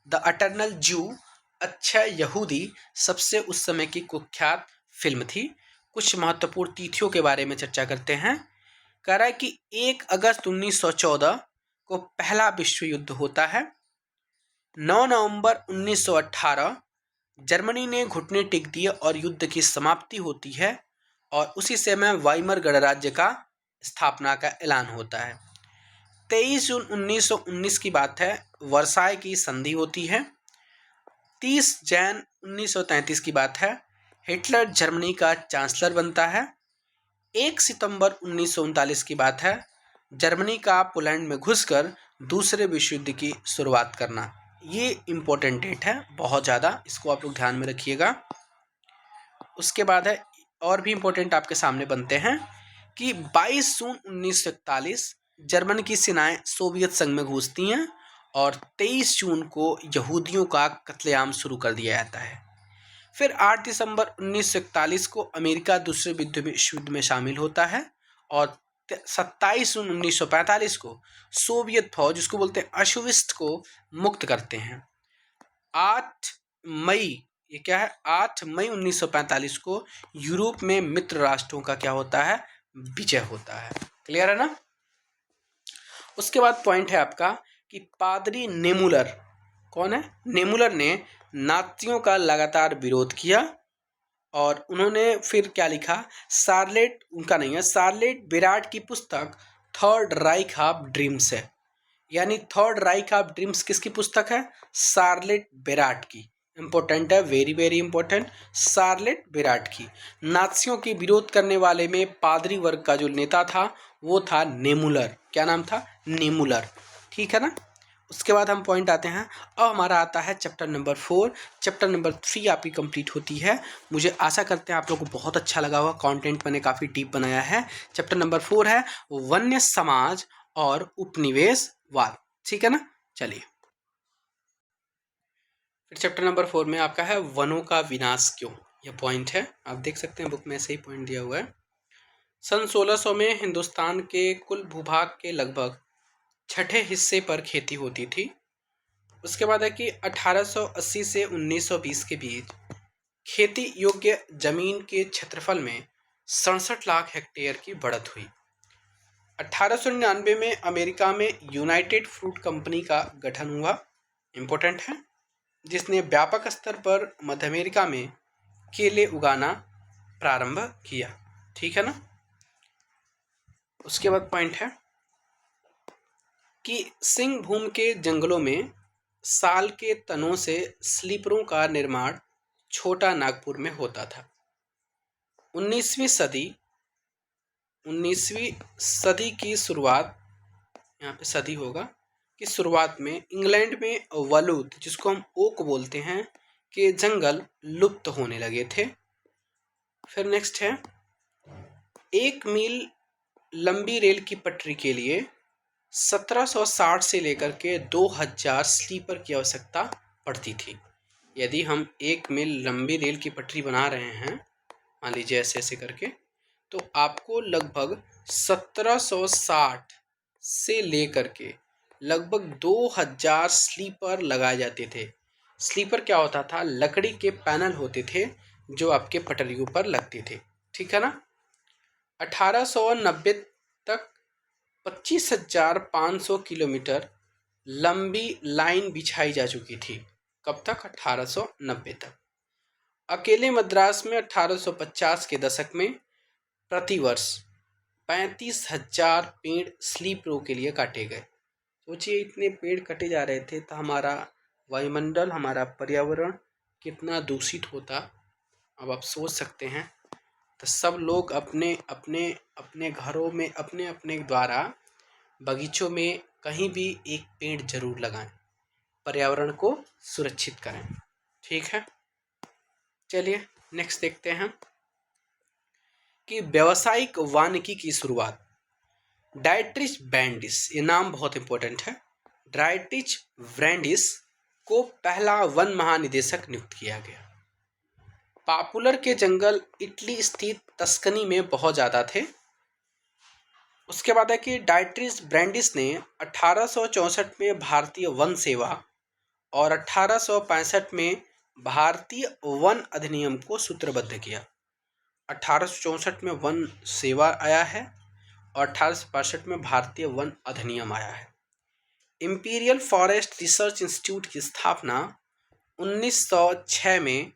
द एटर्नल जू अक्षय यहूदी सबसे उस समय की कुख्यात फिल्म थी। कुछ महत्वपूर्ण तिथियों के बारे में चर्चा करते हैं। कह रहा है कि 1 अगस्त 1914 को पहला विश्व युद्ध होता है। 9 नवंबर 1918 जर्मनी ने घुटने टेक दिए और युद्ध की समाप्ति होती है और उसी समय वाइमर गणराज्य का स्थापना का ऐलान होता है। 23 जून 1919 की बात है, वर्साय की संधि होती है। 30 जैन 1933 की बात है, हिटलर जर्मनी का चांसलर बनता है। 1 सितंबर 1939 की बात है, जर्मनी का पोलैंड में घुसकर दूसरे विश्व युद्ध की शुरुआत करना। ये इम्पोर्टेंट डेट है बहुत ज़्यादा, इसको आप लोग ध्यान में रखिएगा। उसके बाद है और भी इम्पोर्टेंट आपके सामने बनते हैं कि 22 जून 1941 जर्मन की सेनाएं सोवियत संघ में घुसती हैं और 23 जून को यहूदियों का कत्लेआम शुरू कर दिया जाता है। फिर 8 दिसंबर 1941 को अमेरिका दूसरे विश्व युद्ध में शामिल होता है और 27 जून 1945 को सोवियत फौज, जिसको बोलते हैं अशुविस्ट, को मुक्त करते हैं। 8 मई, ये क्या है, 8 मई 1945 को यूरोप में मित्र राष्ट्रों का क्या होता है, विजय होता है। क्लियर है ना। उसके बाद पॉइंट है आपका कि पादरी नेमुलर, कौन है, नेमुलर ने नाजियों का लगातार विरोध किया और उन्होंने फिर क्या लिखा, शार्लेट, उनका नहीं है, शार्लेट बेराट की पुस्तक थर्ड राइख ऑफ ड्रीम्स है। यानी थर्ड राइख ऑफ ड्रीम्स किसकी पुस्तक है, शार्लेट बेराट की। इंपॉर्टेंट है, वेरी वेरी इंपॉर्टेंट, शार्लेट बेराट की। नाजियों के विरोध करने वाले में पादरी वर्ग का जो नेता था वो था नेमुलर। क्या नाम था, नेमुलर। ठीक है ना। उसके बाद हम पॉइंट आते हैं, अब हमारा आता है चैप्टर नंबर 4। चैप्टर नंबर 3 आपकी कंप्लीट होती है। मुझे आशा करते हैं आप लोगों को बहुत अच्छा लगा हुआ, कंटेंट मैंने काफ़ी डीप बनाया है। चैप्टर नंबर 4 है वन्य समाज और उपनिवेशवाद। ठीक है ना। चलिए, फिर चैप्टर नंबर 4 में आपका है वनों का विनाश क्यों। यह पॉइंट है, आप देख सकते हैं बुक में ऐसे ही पॉइंट दिया हुआ है। सन 1600 में हिंदुस्तान के कुल भूभाग के लगभग छठे हिस्से पर खेती होती थी। उसके बाद है कि 1880 से 1920 के बीच खेती योग्य जमीन के क्षेत्रफल में 67 लाख हेक्टेयर की बढ़त हुई। 1899 में अमेरिका में यूनाइटेड फ्रूट कंपनी का गठन हुआ, इम्पोर्टेंट है, जिसने व्यापक स्तर पर मध्य अमेरिका में केले उगाना प्रारंभ किया। ठीक है ना। उसके बाद पॉइंट है कि सिंहभूम के जंगलों में साल के तनों से स्लीपरों का निर्माण छोटा नागपुर में होता था। 19वीं सदी की शुरुआत, यहाँ पे सदी होगा, कि शुरुआत में इंग्लैंड में वलूद, जिसको हम ओक बोलते हैं, के जंगल लुप्त होने लगे थे। फिर नेक्स्ट है 1 मील लंबी रेल की पटरी के लिए 1760 से लेकर के 2000 स्लीपर की आवश्यकता पड़ती थी। यदि हम 1 मील लंबी रेल की पटरी बना रहे हैं, मान लीजिए ऐसे ऐसे करके, तो आपको लगभग 1760 से लेकर के लगभग 2000 स्लीपर लगाए जाते थे। स्लीपर क्या होता था, लकड़ी के पैनल होते थे जो आपके पटरियों पर लगते थे। ठीक है ना। 1890 तक 25,500 किलोमीटर लंबी लाइन बिछाई जा चुकी थी। कब तक, 1890 तक। अकेले मद्रास में 1850 के दशक में प्रतिवर्ष 35,000 पेड़ स्लीपरों के लिए काटे गए। सोचिए, इतने पेड़ कटे जा रहे थे तो हमारा वायुमंडल, हमारा पर्यावरण कितना दूषित होता, अब आप सोच सकते हैं। तो सब लोग अपने अपने अपने घरों में, अपने अपने द्वारा बगीचों में कहीं भी एक पेड़ जरूर लगाएं, पर्यावरण को सुरक्षित करें। ठीक है। चलिए नेक्स्ट देखते हैं कि व्यावसायिक वानिकी की शुरुआत। डायट्रिच ब्रैंडिस, ये नाम बहुत इंपॉर्टेंट है। डायट्रिच ब्रैंडिस को पहला वन महानिदेशक नियुक्त किया गया। पॉपुलर के जंगल इटली स्थित तस्कनी में बहुत ज़्यादा थे। उसके बाद है कि डायट्रिच ब्रैंडिस ने 1864 में भारतीय वन सेवा और 1865 में भारतीय वन अधिनियम को सूत्रबद्ध किया। 1864 में वन सेवा आया है और 1865 में भारतीय वन अधिनियम आया है। इंपीरियल फॉरेस्ट रिसर्च इंस्टीट्यूट की स्थापना 1906 में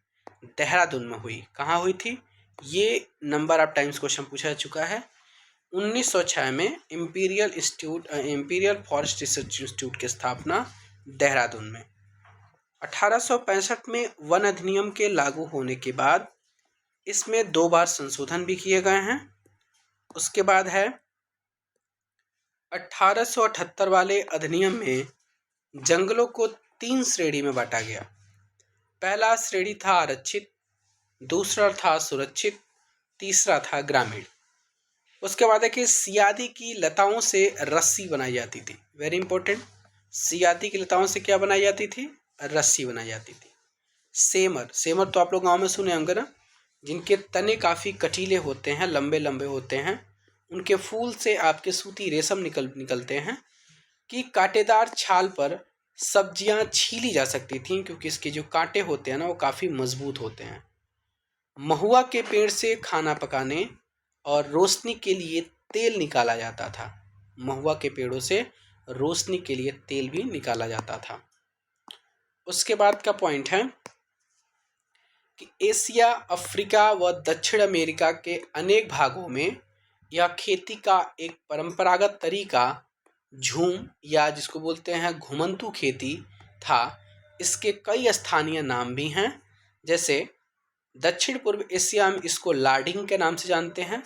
देहरादून में हुई। कहाँ हुई थी? ये नंबर ऑफ टाइम्स क्वेश्चन पूछा जा चुका है। 1906 में इंपीरियल फॉरेस्ट रिसर्च इंस्टीट्यूट की स्थापना देहरादून में। 1865 में वन अधिनियम के लागू होने के बाद इसमें 2 बार संशोधन भी किए गए हैं। उसके बाद है 1878 वाले अधिनियम में जंगलों को 3 श्रेणी में बांटा गया। पहला श्रेणी था आरक्षित, दूसरा था सुरक्षित, तीसरा था ग्रामीण। उसके बाद है कि सियादी की लताओं से रस्सी बनाई जाती थी। वेरी इंपॉर्टेंट, सियादी की लताओं से क्या बनाई जाती थी? रस्सी बनाई जाती थी। सेमर तो आप लोग गाँव में सुने होंगे ना, जिनके तने काफ़ी कटीले होते हैं, लंबे लंबे होते हैं, उनके फूल से आपके सूती रेशम निकलते हैं कि कांटेदार छाल पर सब्जियां छीली जा सकती थीं, क्योंकि इसके जो कांटे होते हैं ना वो काफ़ी मजबूत होते हैं। महुआ के पेड़ से खाना पकाने और रोशनी के लिए तेल निकाला जाता था। महुआ के पेड़ों से रोशनी के लिए तेल भी निकाला जाता था। उसके बाद का पॉइंट है कि एशिया, अफ्रीका व दक्षिण अमेरिका के अनेक भागों में यह खेती का एक परंपरागत तरीका झूम या जिसको बोलते हैं घुमंतू खेती था। इसके कई स्थानीय नाम भी हैं, जैसे दक्षिण पूर्व एशिया में इसको लाडिंग के नाम से जानते हैं,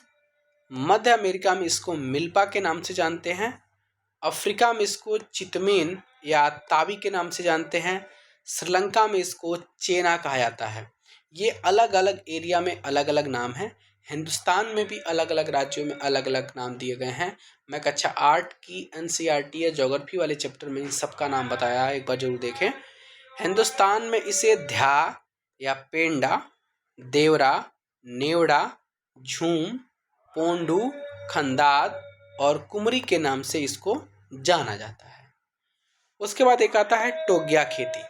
मध्य अमेरिका में इसको मिल्पा के नाम से जानते हैं, अफ्रीका में इसको चितमेन या तावी के नाम से जानते हैं, श्रीलंका में इसको चेना कहा जाता है। ये अलग अलग एरिया में अलग अलग नाम हैं। हिंदुस्तान में भी अलग अलग राज्यों में अलग अलग नाम दिए गए हैं। मैं कक्षा 8 की NCERT या ज्योग्राफी वाले चैप्टर में इन सबका नाम बताया है, एक बार जरूर देखें। हिंदुस्तान में इसे ध्या या पेंडा, देवरा, नेवड़ा, झूम, पोंडू, खंदाद और कुमरी के नाम से इसको जाना जाता है। उसके बाद एक आता है टोग्या खेती।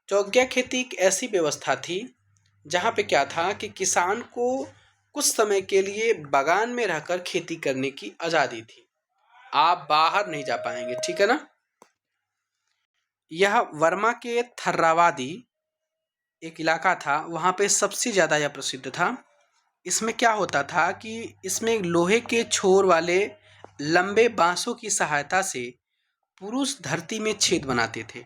टोग्या खेती एक ऐसी व्यवस्था थी जहाँ पे क्या था कि किसान को कुछ समय के लिए बागान में रहकर खेती करने की आज़ादी थी। आप बाहर नहीं जा पाएंगे, ठीक है ना। यह वर्मा के थर्रावादी एक इलाका था, वहाँ पे सबसे ज़्यादा यह प्रसिद्ध था। इसमें क्या होता था कि इसमें लोहे के छोर वाले लंबे बांसों की सहायता से पुरुष धरती में छेद बनाते थे।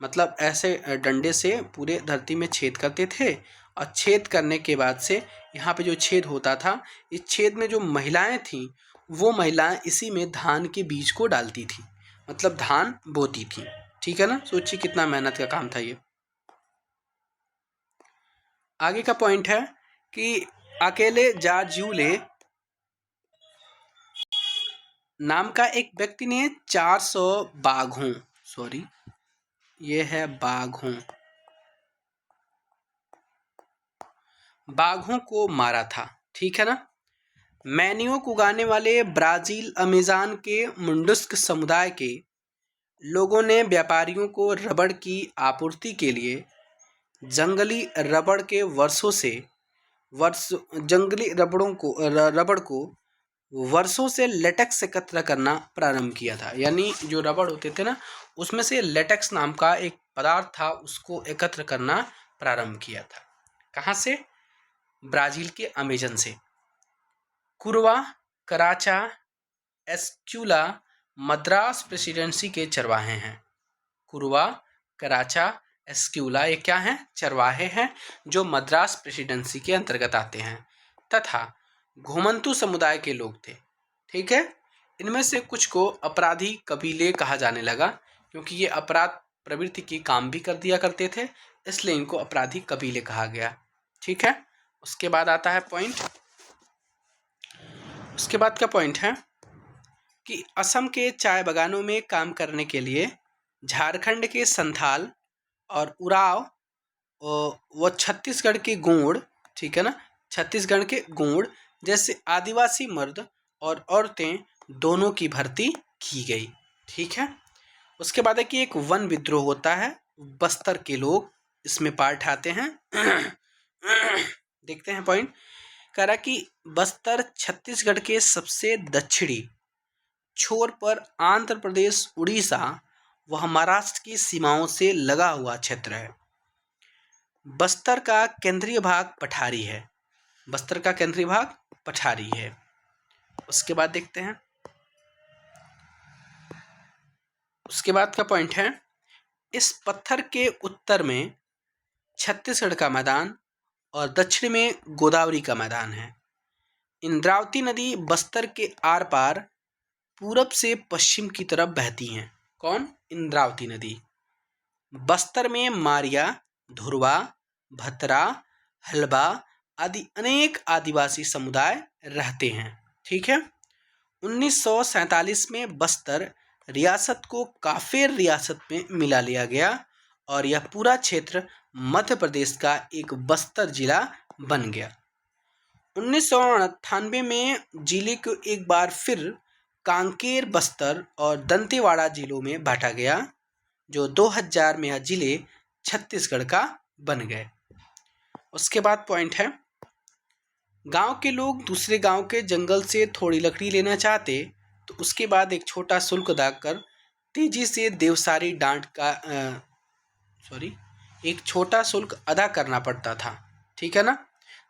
मतलब ऐसे डंडे से पूरे धरती में छेद करते थे, और छेद करने के बाद से यहाँ पे जो छेद होता था, इस छेद में जो महिलाएं थीं वो महिलाएं इसी में धान के बीज को डालती थी, मतलब धान बोती थी, ठीक है ना। सोचिए कितना मेहनत का काम था ये। आगे का पॉइंट है कि अकेले जाजूले नाम का एक व्यक्ति ने 400 बाघों, सॉरी ये है बाघों को मारा था, ठीक है ना। मैनियो को उगाने वाले ब्राज़ील अमेज़न के मुंडस्क समुदाय के लोगों ने व्यापारियों को रबड़ की आपूर्ति के लिए जंगली रबड़ को वर्षों से लेटेक्स एकत्र करना प्रारंभ किया था। यानी जो रबड़ होते थे ना, उसमें से लेटेक्स नाम का एक पदार्थ था, उसको एकत्र करना प्रारंभ किया था। कहाँ से? ब्राज़ील के अमेजन से। कुरवा कराचा एस्क्यूला मद्रास प्रेसिडेंसी के चरवाहे हैं। कुरवा कराचा एस्क्यूला ये क्या हैं? चरवाहे हैं जो मद्रास प्रेसिडेंसी के अंतर्गत आते हैं, तथा घुमंतू समुदाय के लोग थे, ठीक है। इनमें से कुछ को अपराधी कबीले कहा जाने लगा, क्योंकि ये अपराध प्रवृत्ति की काम भी कर दिया करते थे, इसलिए इनको अपराधी कबीले कहा गया, ठीक है। उसके बाद आता है पॉइंट, उसके बाद का पॉइंट है कि असम के चाय बागानों में काम करने के लिए झारखंड के संथाल और उराव व छत्तीसगढ़ के गोंड, ठीक है ना, छत्तीसगढ़ के गोंड जैसे आदिवासी मर्द और औरतें दोनों की भर्ती की गई, ठीक है। उसके बाद है कि एक वन विद्रोह होता है, बस्तर के लोग इसमें पार्ट आते हैं। देखते हैं पॉइंट। कह रहा कि बस्तर छत्तीसगढ़ के सबसे दक्षिणी छोर पर आंध्र प्रदेश, उड़ीसा व महाराष्ट्र की सीमाओं से लगा हुआ क्षेत्र है। बस्तर का केंद्रीय भाग पठारी है। बस्तर का केंद्रीय भाग पठारी है। उसके बाद देखते हैं, उसके बाद का पॉइंट है, इस पत्थर के उत्तर में छत्तीसगढ़ का मैदान और दक्षिण में गोदावरी का मैदान है। इंद्रावती नदी बस्तर के आर पार पूरब से पश्चिम की तरफ बहती हैं। कौन? इंद्रावती नदी। बस्तर में मारिया, धुरवा, भतरा, हलबा आदि अनेक आदिवासी समुदाय रहते हैं। ठीक है। 1947 में बस्तर रियासत को काफेर रियासत में मिला लिया गया और यह पूरा क्षेत्र मध्य प्रदेश का एक बस्तर जिला बन गया। 1998 में जिले को एक बार फिर कांकेर, बस्तर और दंतेवाड़ा जिलों में बांटा गया, जो 2000 में यह जिले छत्तीसगढ़ का बन गए। उसके बाद पॉइंट है, गांव के लोग दूसरे गांव के जंगल से थोड़ी लकड़ी लेना चाहते तो उसके बाद एक छोटा शुल्क अदा कर तेजी से देवसारी डांट का एक छोटा शुल्क अदा करना पड़ता था। ठीक है ना,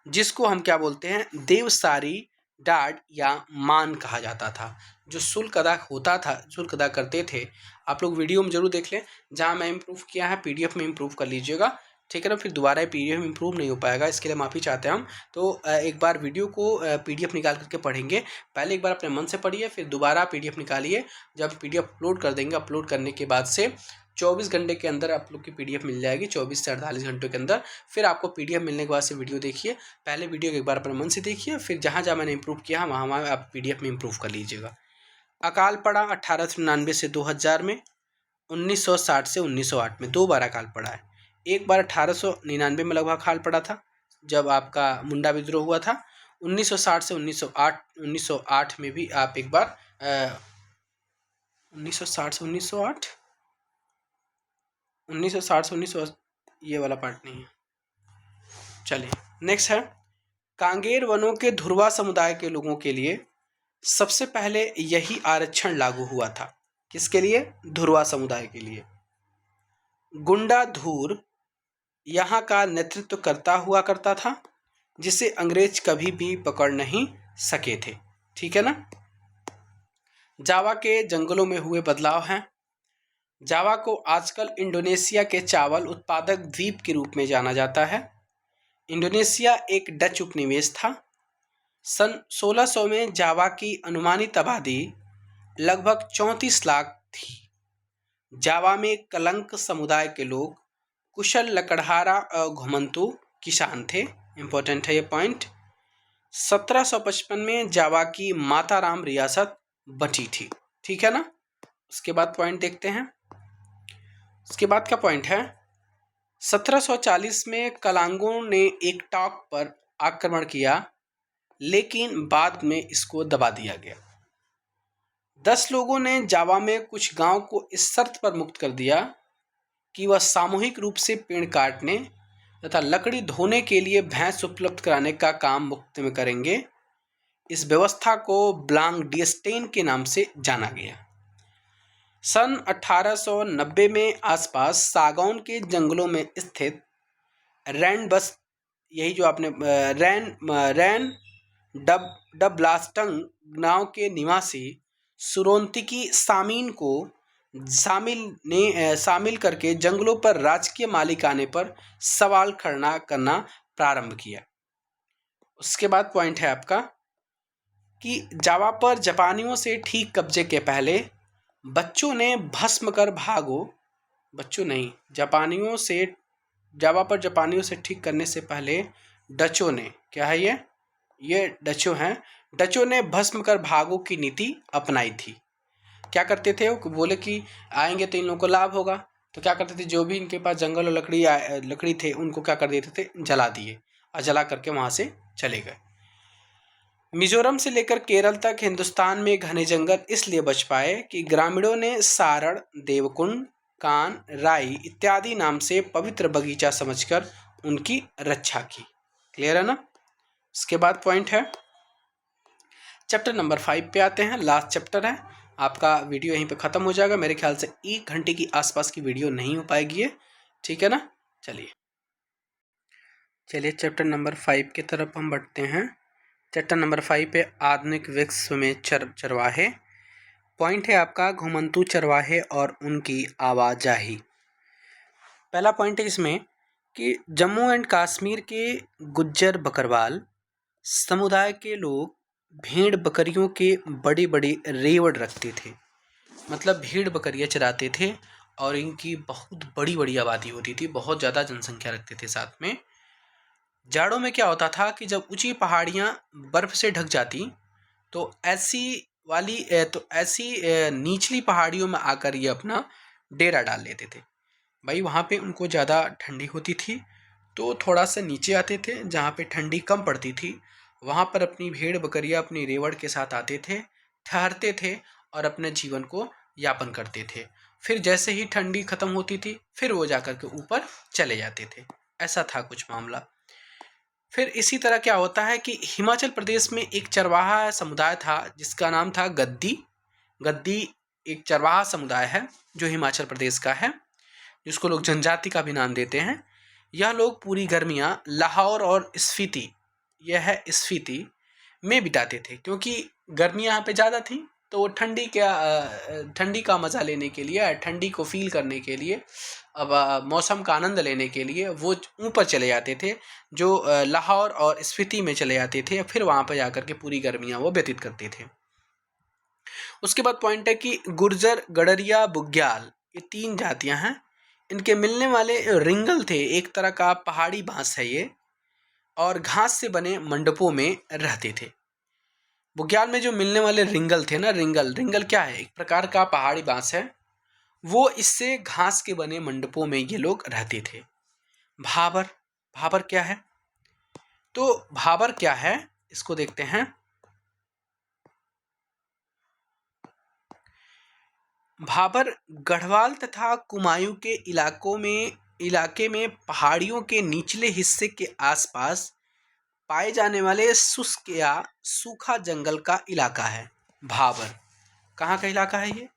जिसको हम क्या बोलते हैं? देवसारी डांट या मान कहा जाता था। जो शुल्क अदा होता था, शुल्क अदा करते थे, आप लोग वीडियो में जरूर देख लें, जहाँ मैं इम्प्रूव किया है पीडीएफ में इम्प्रूव कर लीजिएगा। ठीक है ना, फिर दोबारा पीडीएफ में इम्प्रूव नहीं हो पाएगा, इसके लिए माफ़ी चाहते हैं हम। तो एक बार वीडियो को पीडीएफ निकाल करके पढ़ेंगे। पहले एक बार अपने मन से पढ़िए, फिर दोबारा पीडीएफ निकालिए। जब पीडीएफ अपलोड कर देंगे, अपलोड करने के बाद से 24 घंटे के अंदर आप लोग की पीडीएफ मिल जाएगी, 24 से 48 घंटों के अंदर। फिर आपको पीडीएफ मिलने के बाद से वीडियो देखिए, पहले वीडियो को एक बार अपने मन से देखिए, फिर जहाँ जहाँ मैंने इंप्रूव किया वहाँ वहाँ आप पीडीएफ में इंप्रूव कर लीजिएगा। अकाल पड़ा 1899 से 2000 में, 1960 से 1908 में 2 बार अकाल पड़ा है। एक बार 1899 में लगभग अकाल पड़ा था जब आपका मुंडा विद्रोह हुआ था। 1960 से 1908 में भी आप एक बार 1960 से 1908 ये वाला पार्ट नहीं है। चलिए नेक्स्ट है, कांगेर वनों के धुरवा समुदाय के लोगों के लिए सबसे पहले यही आरक्षण लागू हुआ था। किसके लिए? धुरवा समुदाय के लिए। गुंडा धूर यहाँ का नेतृत्व करता हुआ करता था, जिसे अंग्रेज कभी भी पकड़ नहीं सके थे। ठीक है ना। जावा के जंगलों में हुए बदलाव हैं। जावा को आजकल इंडोनेशिया के चावल उत्पादक द्वीप के रूप में जाना जाता है। इंडोनेशिया एक डच उपनिवेश था। सन 1600 में जावा की अनुमानित आबादी लगभग 34 लाख थी। जावा में कलंक समुदाय के लोग कुशल लकड़हारा और घुमंतू किसान थे। इंपॉर्टेंट है ये पॉइंट। 1755 में जावा की माताराम रियासत बची थी। ठीक है ना। उसके बाद पॉइंट देखते हैं। उसके बाद का पॉइंट है, 1740 में कलांगों ने एक टॉक पर आक्रमण किया, लेकिन बाद में इसको दबा दिया गया। 10 लोगों ने जावा में कुछ गांव को इस शर्त पर मुक्त कर दिया कि वह सामूहिक रूप से पेड़ काटने तथा लकड़ी धोने के लिए भैंस उपलब्ध कराने का काम मुफ्त में करेंगे। इस व्यवस्था को ब्लांग डिस्टेन के नाम से जाना गया। सन 1890 में आसपास सागौन के जंगलों में स्थित रैन बस, यही जो आपने रैन डबलास्टंग गांव के निवासी सुरोंतिकी सामीन को शामिल करके जंगलों पर राजकीय मालिकाने पर सवाल खड़ा करना प्रारंभ किया। उसके बाद पॉइंट है आपका कि जावा पर जापानियों से ठीक कब्जे के पहले बच्चों ने भस्म कर भागो, बच्चों नहीं, जावा पर जापानियों से ठीक करने से पहले डचों ने, क्या है ये डचों हैं, डचों ने भस्म कर भागो की नीति अपनाई थी। क्या करते थे वो? बोले कि आएंगे तो इन लोगों को लाभ होगा, तो क्या करते थे, जो भी इनके पास जंगल और लकड़ी थे उनको क्या कर देते थे, जला दिए और जला करके वहाँ से चले गए। मिजोरम से लेकर केरल तक हिंदुस्तान में घने जंगल इसलिए बच पाए कि ग्रामीणों ने सारण, देवकुंड, कान, राई इत्यादि नाम से पवित्र बगीचा समझकर उनकी रक्षा की। क्लियर है ना। उसके बाद पॉइंट है, चैप्टर नंबर 5 पे आते हैं। लास्ट चैप्टर है आपका। वीडियो यहीं पे ख़त्म हो जाएगा। मेरे ख्याल से 1 घंटे की आसपास की वीडियो नहीं हो पाएगी ये। ठीक है ना। चलिए। चलिए चैप्टर नंबर 5 की तरफ हम बढ़ते हैं। चैप्टर नंबर 5 पे आधुनिक विश्व में चरवाहे। पॉइंट है आपका घुमंतू चरवाहे और उनकी आवाजाही। पहला पॉइंट है इसमें कि जम्मू एंड कश्मीर के गुज्जर बकरवाल समुदाय के लोग भेड़ बकरियों के बड़े बड़े रेवड़ रखते थे। मतलब भेड़ बकरियाँ चराते थे और इनकी बहुत बड़ी बड़ी आबादी होती थी, बहुत ज़्यादा जनसंख्या रखते थे। साथ में जाड़ों में क्या होता था कि जब ऊंची पहाड़ियाँ बर्फ़ से ढक जाती तो ऐसी निचली पहाड़ियों में आकर ये अपना डेरा डाल लेते थे। भाई वहाँ पे उनको ज़्यादा ठंडी होती थी तो थोड़ा सा नीचे आते थे, जहाँ पे ठंडी कम पड़ती थी वहाँ पर अपनी भेड़ बकरियाँ अपनी रेवड़ के साथ आते थे, ठहरते थे और अपने जीवन को यापन करते थे। फिर जैसे ही ठंडी ख़त्म होती थी फिर वो जाकर के ऊपर चले जाते थे। ऐसा था कुछ मामला। फिर इसी तरह क्या होता है कि हिमाचल प्रदेश में एक चरवाहा समुदाय था जिसका नाम था गद्दी। गद्दी एक चरवाहा समुदाय है जो हिमाचल प्रदेश का है, जिसको लोग जनजाति का भी नाम देते हैं। यह लोग पूरी गर्मियाँ लाहौर और स्पीति, यह है स्पीति में बिताते थे, क्योंकि गर्मियाँ यहाँ पे ज़्यादा थी तो वो ठंडी का मज़ा लेने के लिए, ठंडी को फील करने के लिए, अब मौसम का आनंद लेने के लिए वो ऊपर चले जाते थे, जो लाहौर और स्पीति में चले जाते थे। फिर वहाँ पर जाकर के पूरी गर्मियाँ वो व्यतीत करते थे। उसके बाद पॉइंट है कि गुर्जर, गडरिया, बुग्याल, ये 3 जातियाँ हैं। इनके मिलने वाले रिंगल थे, एक तरह का पहाड़ी बांस है ये, और घास से बने मंडपों में रहते थे। बुग्याल में जो मिलने वाले रिंगल थे ना, रिंगल क्या है? एक प्रकार का पहाड़ी बांस है, वो इससे घास के बने मंडपों में ये लोग रहते थे। भाबर, भाबर क्या है? तो भाबर क्या है इसको देखते हैं। भाबर गढ़वाल तथा कुमायूं के इलाके में पहाड़ियों के निचले हिस्से के आसपास पाए जाने वाले शुष्क या सूखा जंगल का इलाका है। भाबर कहाँ का इलाका है ये?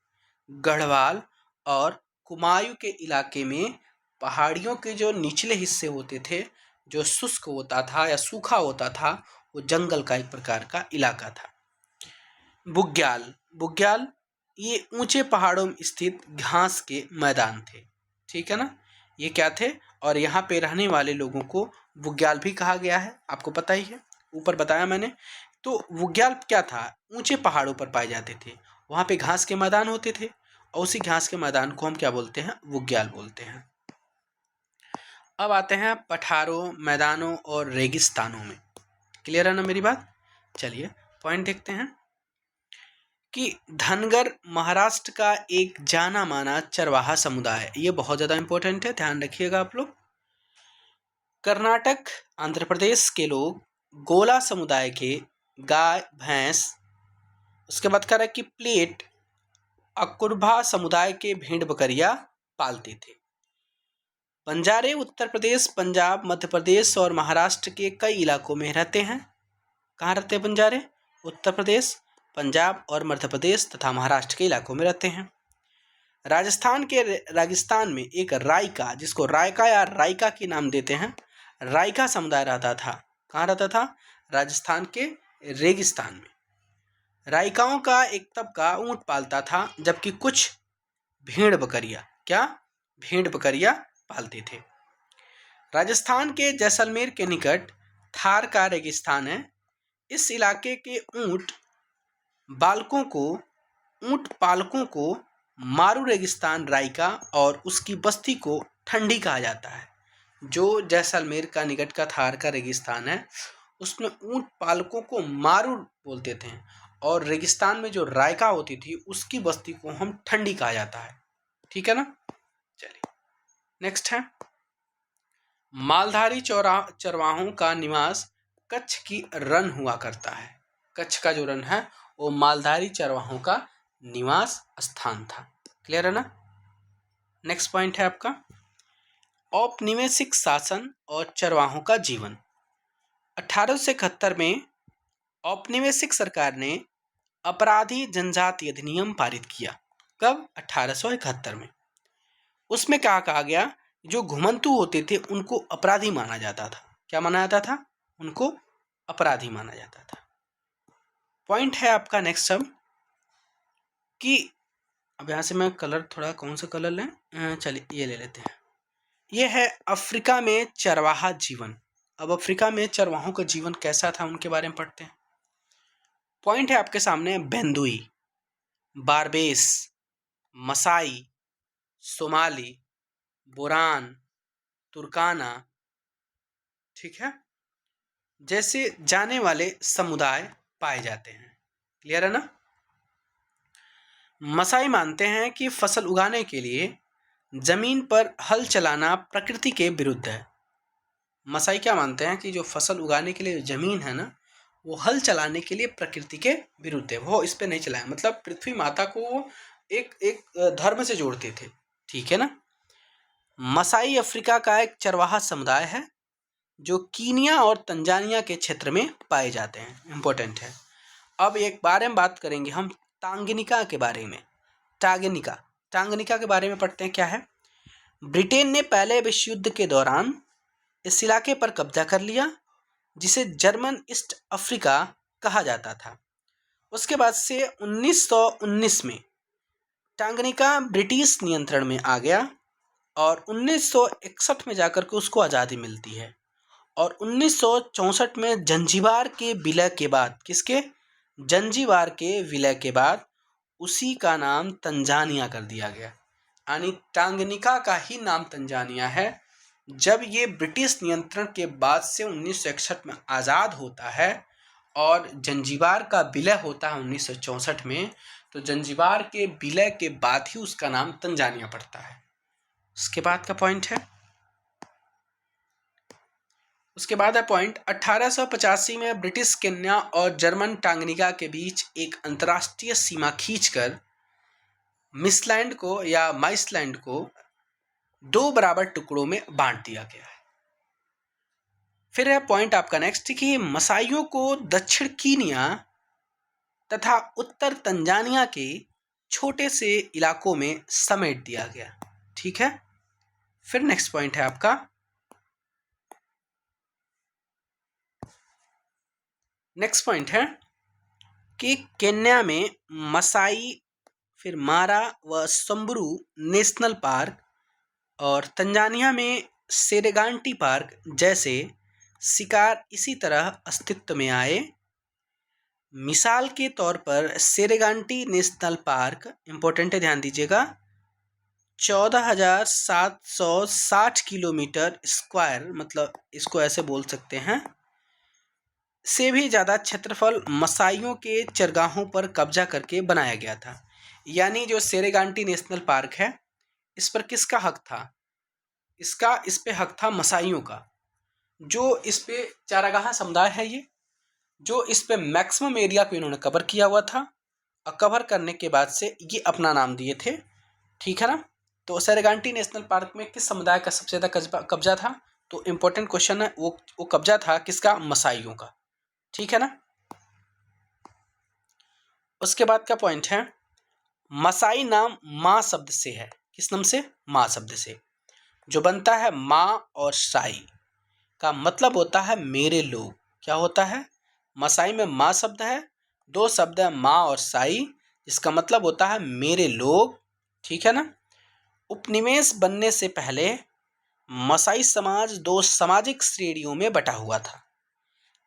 गढ़वाल और कुमायूं के इलाके में पहाड़ियों के जो निचले हिस्से होते थे, जो शुष्क होता था या सूखा होता था, वो जंगल का एक प्रकार का इलाका था। बुग्याल, बुग्याल ये ऊंचे पहाड़ों में स्थित घास के मैदान थे। ठीक है ना, ये क्या थे? और यहाँ पे रहने वाले लोगों को बुग्याल भी कहा गया है, आपको पता ही है, ऊपर बताया मैंने। तो बुग्याल क्या था? ऊंचे पहाड़ों पर पाए जाते थे, वहाँ पे घास के मैदान होते थे और उसी घास के मैदान को हम क्या बोलते हैं? बुग्याल बोलते हैं। अब आते हैं पठारों, मैदानों और रेगिस्तानों में। क्लियर है ना मेरी बात? चलिए पॉइंट देखते हैं कि धनगर महाराष्ट्र का एक जाना माना चरवाहा समुदाय है। ये बहुत ज़्यादा इंपॉर्टेंट है, ध्यान रखिएगा आप लोग। कर्नाटक, आंध्र प्रदेश के लोग गोला समुदाय के गाय, भैंस, उसके बाद कह रहा है कि प्लेट, अकुरभा समुदाय के भेड़ बकरियां पालते थे। बंजारे उत्तर प्रदेश, पंजाब, मध्य प्रदेश और महाराष्ट्र के कई इलाकों में रहते हैं। कहाँ रहते हैं बंजारे? उत्तर प्रदेश, पंजाब और मध्य प्रदेश तथा महाराष्ट्र के इलाकों में रहते हैं। राजस्थान के रेगिस्तान में एक रायका, जिसको रायका या रायका के नाम देते हैं, रायका समुदाय रहता था। कहाँ रहता था? राजस्थान के रेगिस्तान में। रायकाओं का एक तबका ऊंट पालता था, जबकि कुछ भेड़ बकरियां, क्या? भेड़ बकरियां पालते थे। राजस्थान के जैसलमेर के निकट थार का रेगिस्तान है। इस इलाके के ऊंट पालकों को मारू रेगिस्तान रायका और उसकी बस्ती को ठंडी कहा जाता है। जो जैसलमेर का निकट का थार का रेगिस्तान है, उसमें ऊंट पालकों को मारू बोलते थे और रेगिस्तान में जो रायका होती थी उसकी बस्ती को हम ठंडी कहा जाता है। ठीक है ना? चलिए नेक्स्ट है मालधारी चरवाहों का निवास कच्छ की रन हुआ करता है। कच्छ का जो रन है वो मालधारी चरवाहों का निवास स्थान था। क्लियर है ना? नेक्स्ट पॉइंट है आपका औपनिवेशिक शासन और चरवाहों का जीवन। 1871 में औपनिवेशिक सरकार ने अपराधी जनजाति अधिनियम पारित किया। कब? 1871 में। उसमें क्या कहा गया? जो घुमंतू होते थे उनको अपराधी माना जाता था। क्या माना जाता था? उनको अपराधी माना जाता था। पॉइंट है आपका नेक्स्ट अब कि अब यहाँ से मैं कलर थोड़ा कौन सा कलर लें, चलिए ये ले लेते हैं। ये है अफ्रीका में चरवाहा जीवन। अब अफ्रीका में चरवाहों का जीवन कैसा था उनके बारे में पढ़ते हैं। पॉइंट है आपके सामने बेंदुई, बारबेस, मसाई, सोमाली, बोरान, तुर्काना, ठीक है, जैसे जाने वाले समुदाय पाए जाते हैं। क्लियर है ना? मसाई मानते हैं कि फसल उगाने के लिए जमीन पर हल चलाना प्रकृति के विरुद्ध है। मसाई क्या मानते हैं कि जो फसल उगाने के लिए जमीन है ना, वो हल चलाने के लिए प्रकृति के विरुद्ध है, वो इस पे नहीं चलाए। मतलब पृथ्वी माता को वो एक एक धर्म से जोड़ते थे, ठीक है ना। मसाई अफ्रीका का एक चरवाहा समुदाय है जो कीनिया और तंजानिया के क्षेत्र में पाए जाते हैं। इंपॉर्टेंट है। अब एक बारे में बात करेंगे हम टांगनिका के बारे में। टांगनिका के बारे में पढ़ते हैं। क्या है? ब्रिटेन ने पहले विश्व युद्ध के दौरान इस इलाके पर कब्जा कर लिया, जिसे जर्मन ईस्ट अफ्रीका कहा जाता था। उसके बाद से 1919 में टांगनिका ब्रिटिश नियंत्रण में आ गया और 1961 में जाकर के उसको आज़ादी मिलती है। और 1964 में जंजीबार के विलय के बाद, किसके? जंजीबार के विलय के बाद उसी का नाम तंजानिया कर दिया गया। यानी टांगनिका का ही नाम तंजानिया है। जब ये ब्रिटिश नियंत्रण के बाद से 1961 में आज़ाद होता है और जंजीबार का विलय होता है 1964 में, तो जंजीबार के विलय के बाद ही उसका नाम तंजानिया पड़ता है। उसके बाद का पॉइंट है, उसके बाद है पॉइंट 1885 में ब्रिटिश केन्या और जर्मन टांगनिका के बीच एक अंतर्राष्ट्रीय सीमा खींचकर मिसलैंड को या माइसलैंड को 2 बराबर टुकड़ों में बांट दिया गया है। फिर है पॉइंट आपका नेक्स्ट कि मसाइयों को दक्षिण कीनिया तथा उत्तर तंजानिया के छोटे से इलाकों में समेट दिया गया। ठीक है। फिर नेक्स्ट पॉइंट है आपका कि केन्या में मसाई, फिर मारा व संबरू नेशनल पार्क और तंजानिया में सेरेगांटी पार्क जैसे शिकार इसी तरह अस्तित्व में आए। मिसाल के तौर पर सेरेगांटी नेशनल पार्क, इंपॉर्टेंट है, ध्यान दीजिएगा, 14,760 किलोमीटर स्क्वायर, मतलब इसको ऐसे बोल सकते हैं, से भी ज़्यादा क्षेत्रफल मसाइयों के चरगाहों पर कब्जा करके बनाया गया था। यानी जो सेरेगांटी नेशनल पार्क है, इस पर किसका हक था? इस पे हक था मसाइयों का। जो इस पे चारागाह समुदाय है, ये जो इस पे मैक्सिमम एरिया को इन्होंने कवर किया हुआ था और कवर करने के बाद से ये अपना नाम दिए थे। ठीक है ना। तो सेरेगांटी नेशनल पार्क में किस समुदाय का सबसे ज़्यादा कब्जा था? तो इम्पोर्टेंट क्वेश्चन है, वो कब्जा था किसका? मसाइयों का। ठीक है ना। उसके बाद का पॉइंट है, मसाई नाम माँ शब्द से है। किस नाम से? माँ शब्द से, जो बनता है माँ और साई का मतलब होता है मेरे लोग। क्या होता है? मसाई में माँ शब्द है, 2 शब्द है माँ और साई, जिसका मतलब होता है मेरे लोग। ठीक है ना। उपनिवेश बनने से पहले मसाई समाज 2 सामाजिक श्रेणियों में बटा हुआ था।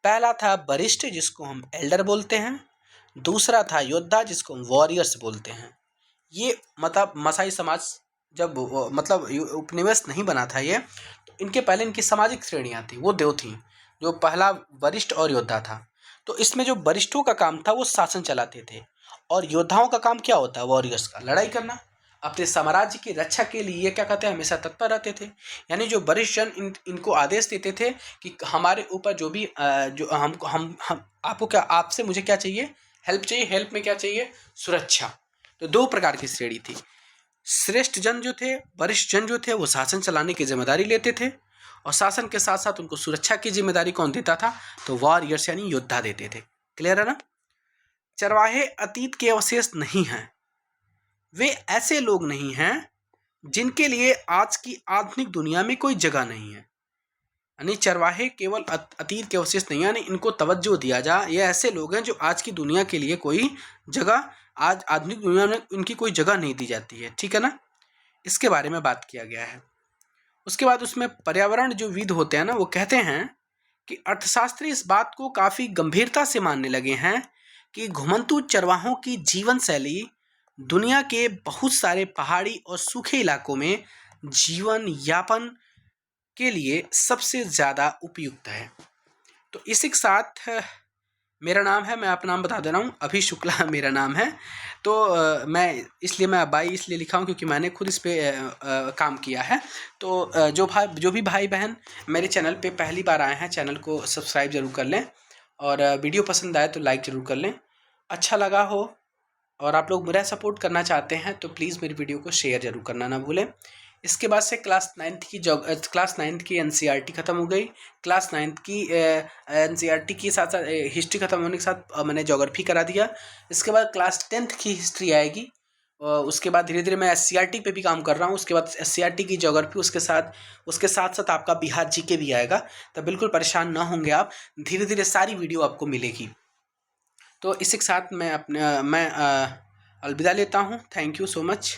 पहला था वरिष्ठ, जिसको हम एल्डर बोलते हैं। दूसरा था योद्धा, जिसको हम वॉरियर्स बोलते हैं। ये मतलब मसाई समाज जब मतलब उपनिवेश नहीं बना था ये, तो इनके पहले इनकी सामाजिक श्रेणियाँ थी, वो 2 थी। जो पहला वरिष्ठ और योद्धा था। तो इसमें जो वरिष्ठों का काम था वो शासन चलाते थे और योद्धाओं का काम क्या होता है? वॉरियर्स का लड़ाई करना, अपने साम्राज्य की रक्षा के लिए क्या कहते हैं, हमेशा तत्पर रहते थे। यानी जो वरिष्ठ जन इनको आदेश देते थे कि हमारे ऊपर जो भी जो हम आपको क्या, आपसे मुझे क्या चाहिए? हेल्प चाहिए। हेल्प में क्या चाहिए? सुरक्षा। तो 2 प्रकार की श्रेणी थी। श्रेष्ठ जन जो थे, वरिष्ठ जन जो थे, वो शासन चलाने की जिम्मेदारी लेते थे और शासन के साथ साथ उनको सुरक्षा की जिम्मेदारी कौन देता था? तो वॉरियर्स यानी योद्धा देते थे। क्लियर है ना। चरवाहे अतीत के अवशेष नहीं हैं। वे ऐसे लोग नहीं हैं जिनके लिए आज की आधुनिक दुनिया में कोई जगह नहीं है। यानी चरवाहे केवल अतीत के अवशेष नहीं, यानी इनको तवज्जो दिया जा। ये ऐसे लोग हैं जो आज की दुनिया के लिए कोई जगह, आज आधुनिक दुनिया में इनकी कोई जगह नहीं दी जाती है, ठीक है ना। इसके बारे में बात किया गया है। उसके बाद उसमें पर्यावरण जो विद होते हैं ना, वो कहते हैं कि अर्थशास्त्री इस बात को काफ़ी गंभीरता से मानने लगे हैं कि घुमंतू चरवाहों की जीवन शैली दुनिया के बहुत सारे पहाड़ी और सूखे इलाकों में जीवन यापन के लिए सबसे ज़्यादा उपयुक्त है। तो इसी के साथ मेरा नाम है, मैं अपना नाम बता दे रहा हूँ, अभि शुक्ला मेरा नाम है। तो मैं बाई इसलिए लिखा हूँ क्योंकि मैंने खुद इस पर काम किया है। तो जो भी भाई बहन मेरे चैनल पे पहली बार आए हैं, चैनल को सब्सक्राइब ज़रूर कर लें, और वीडियो पसंद आए तो लाइक ज़रूर कर लें। अच्छा लगा हो और आप लोग मेरा सपोर्ट करना चाहते हैं तो प्लीज़ मेरी वीडियो को शेयर ज़रूर करना ना भूलें। इसके बाद से क्लास नाइन्थ की एनसीईआरटी ख़त्म हो गई। क्लास नाइन्थ की एनसीईआरटी के साथ साथ हिस्ट्री ख़त्म होने के साथ मैंने ज्योग्राफी करा दिया। इसके बाद क्लास 10th की हिस्ट्री आएगी। उसके बाद धीरे धीरे मैं एससीईआरटी पे भी काम कर रहा हूँ। उसके बाद एससीईआरटी की ज्योग्राफी, उसके साथ साथ आपका बिहार जीके भी आएगा। तो बिल्कुल परेशान ना होंगे आप, धीरे धीरे सारी वीडियो आपको मिलेगी। तो इसी के साथ मैं अलविदा लेता हूँ। Thank you so much.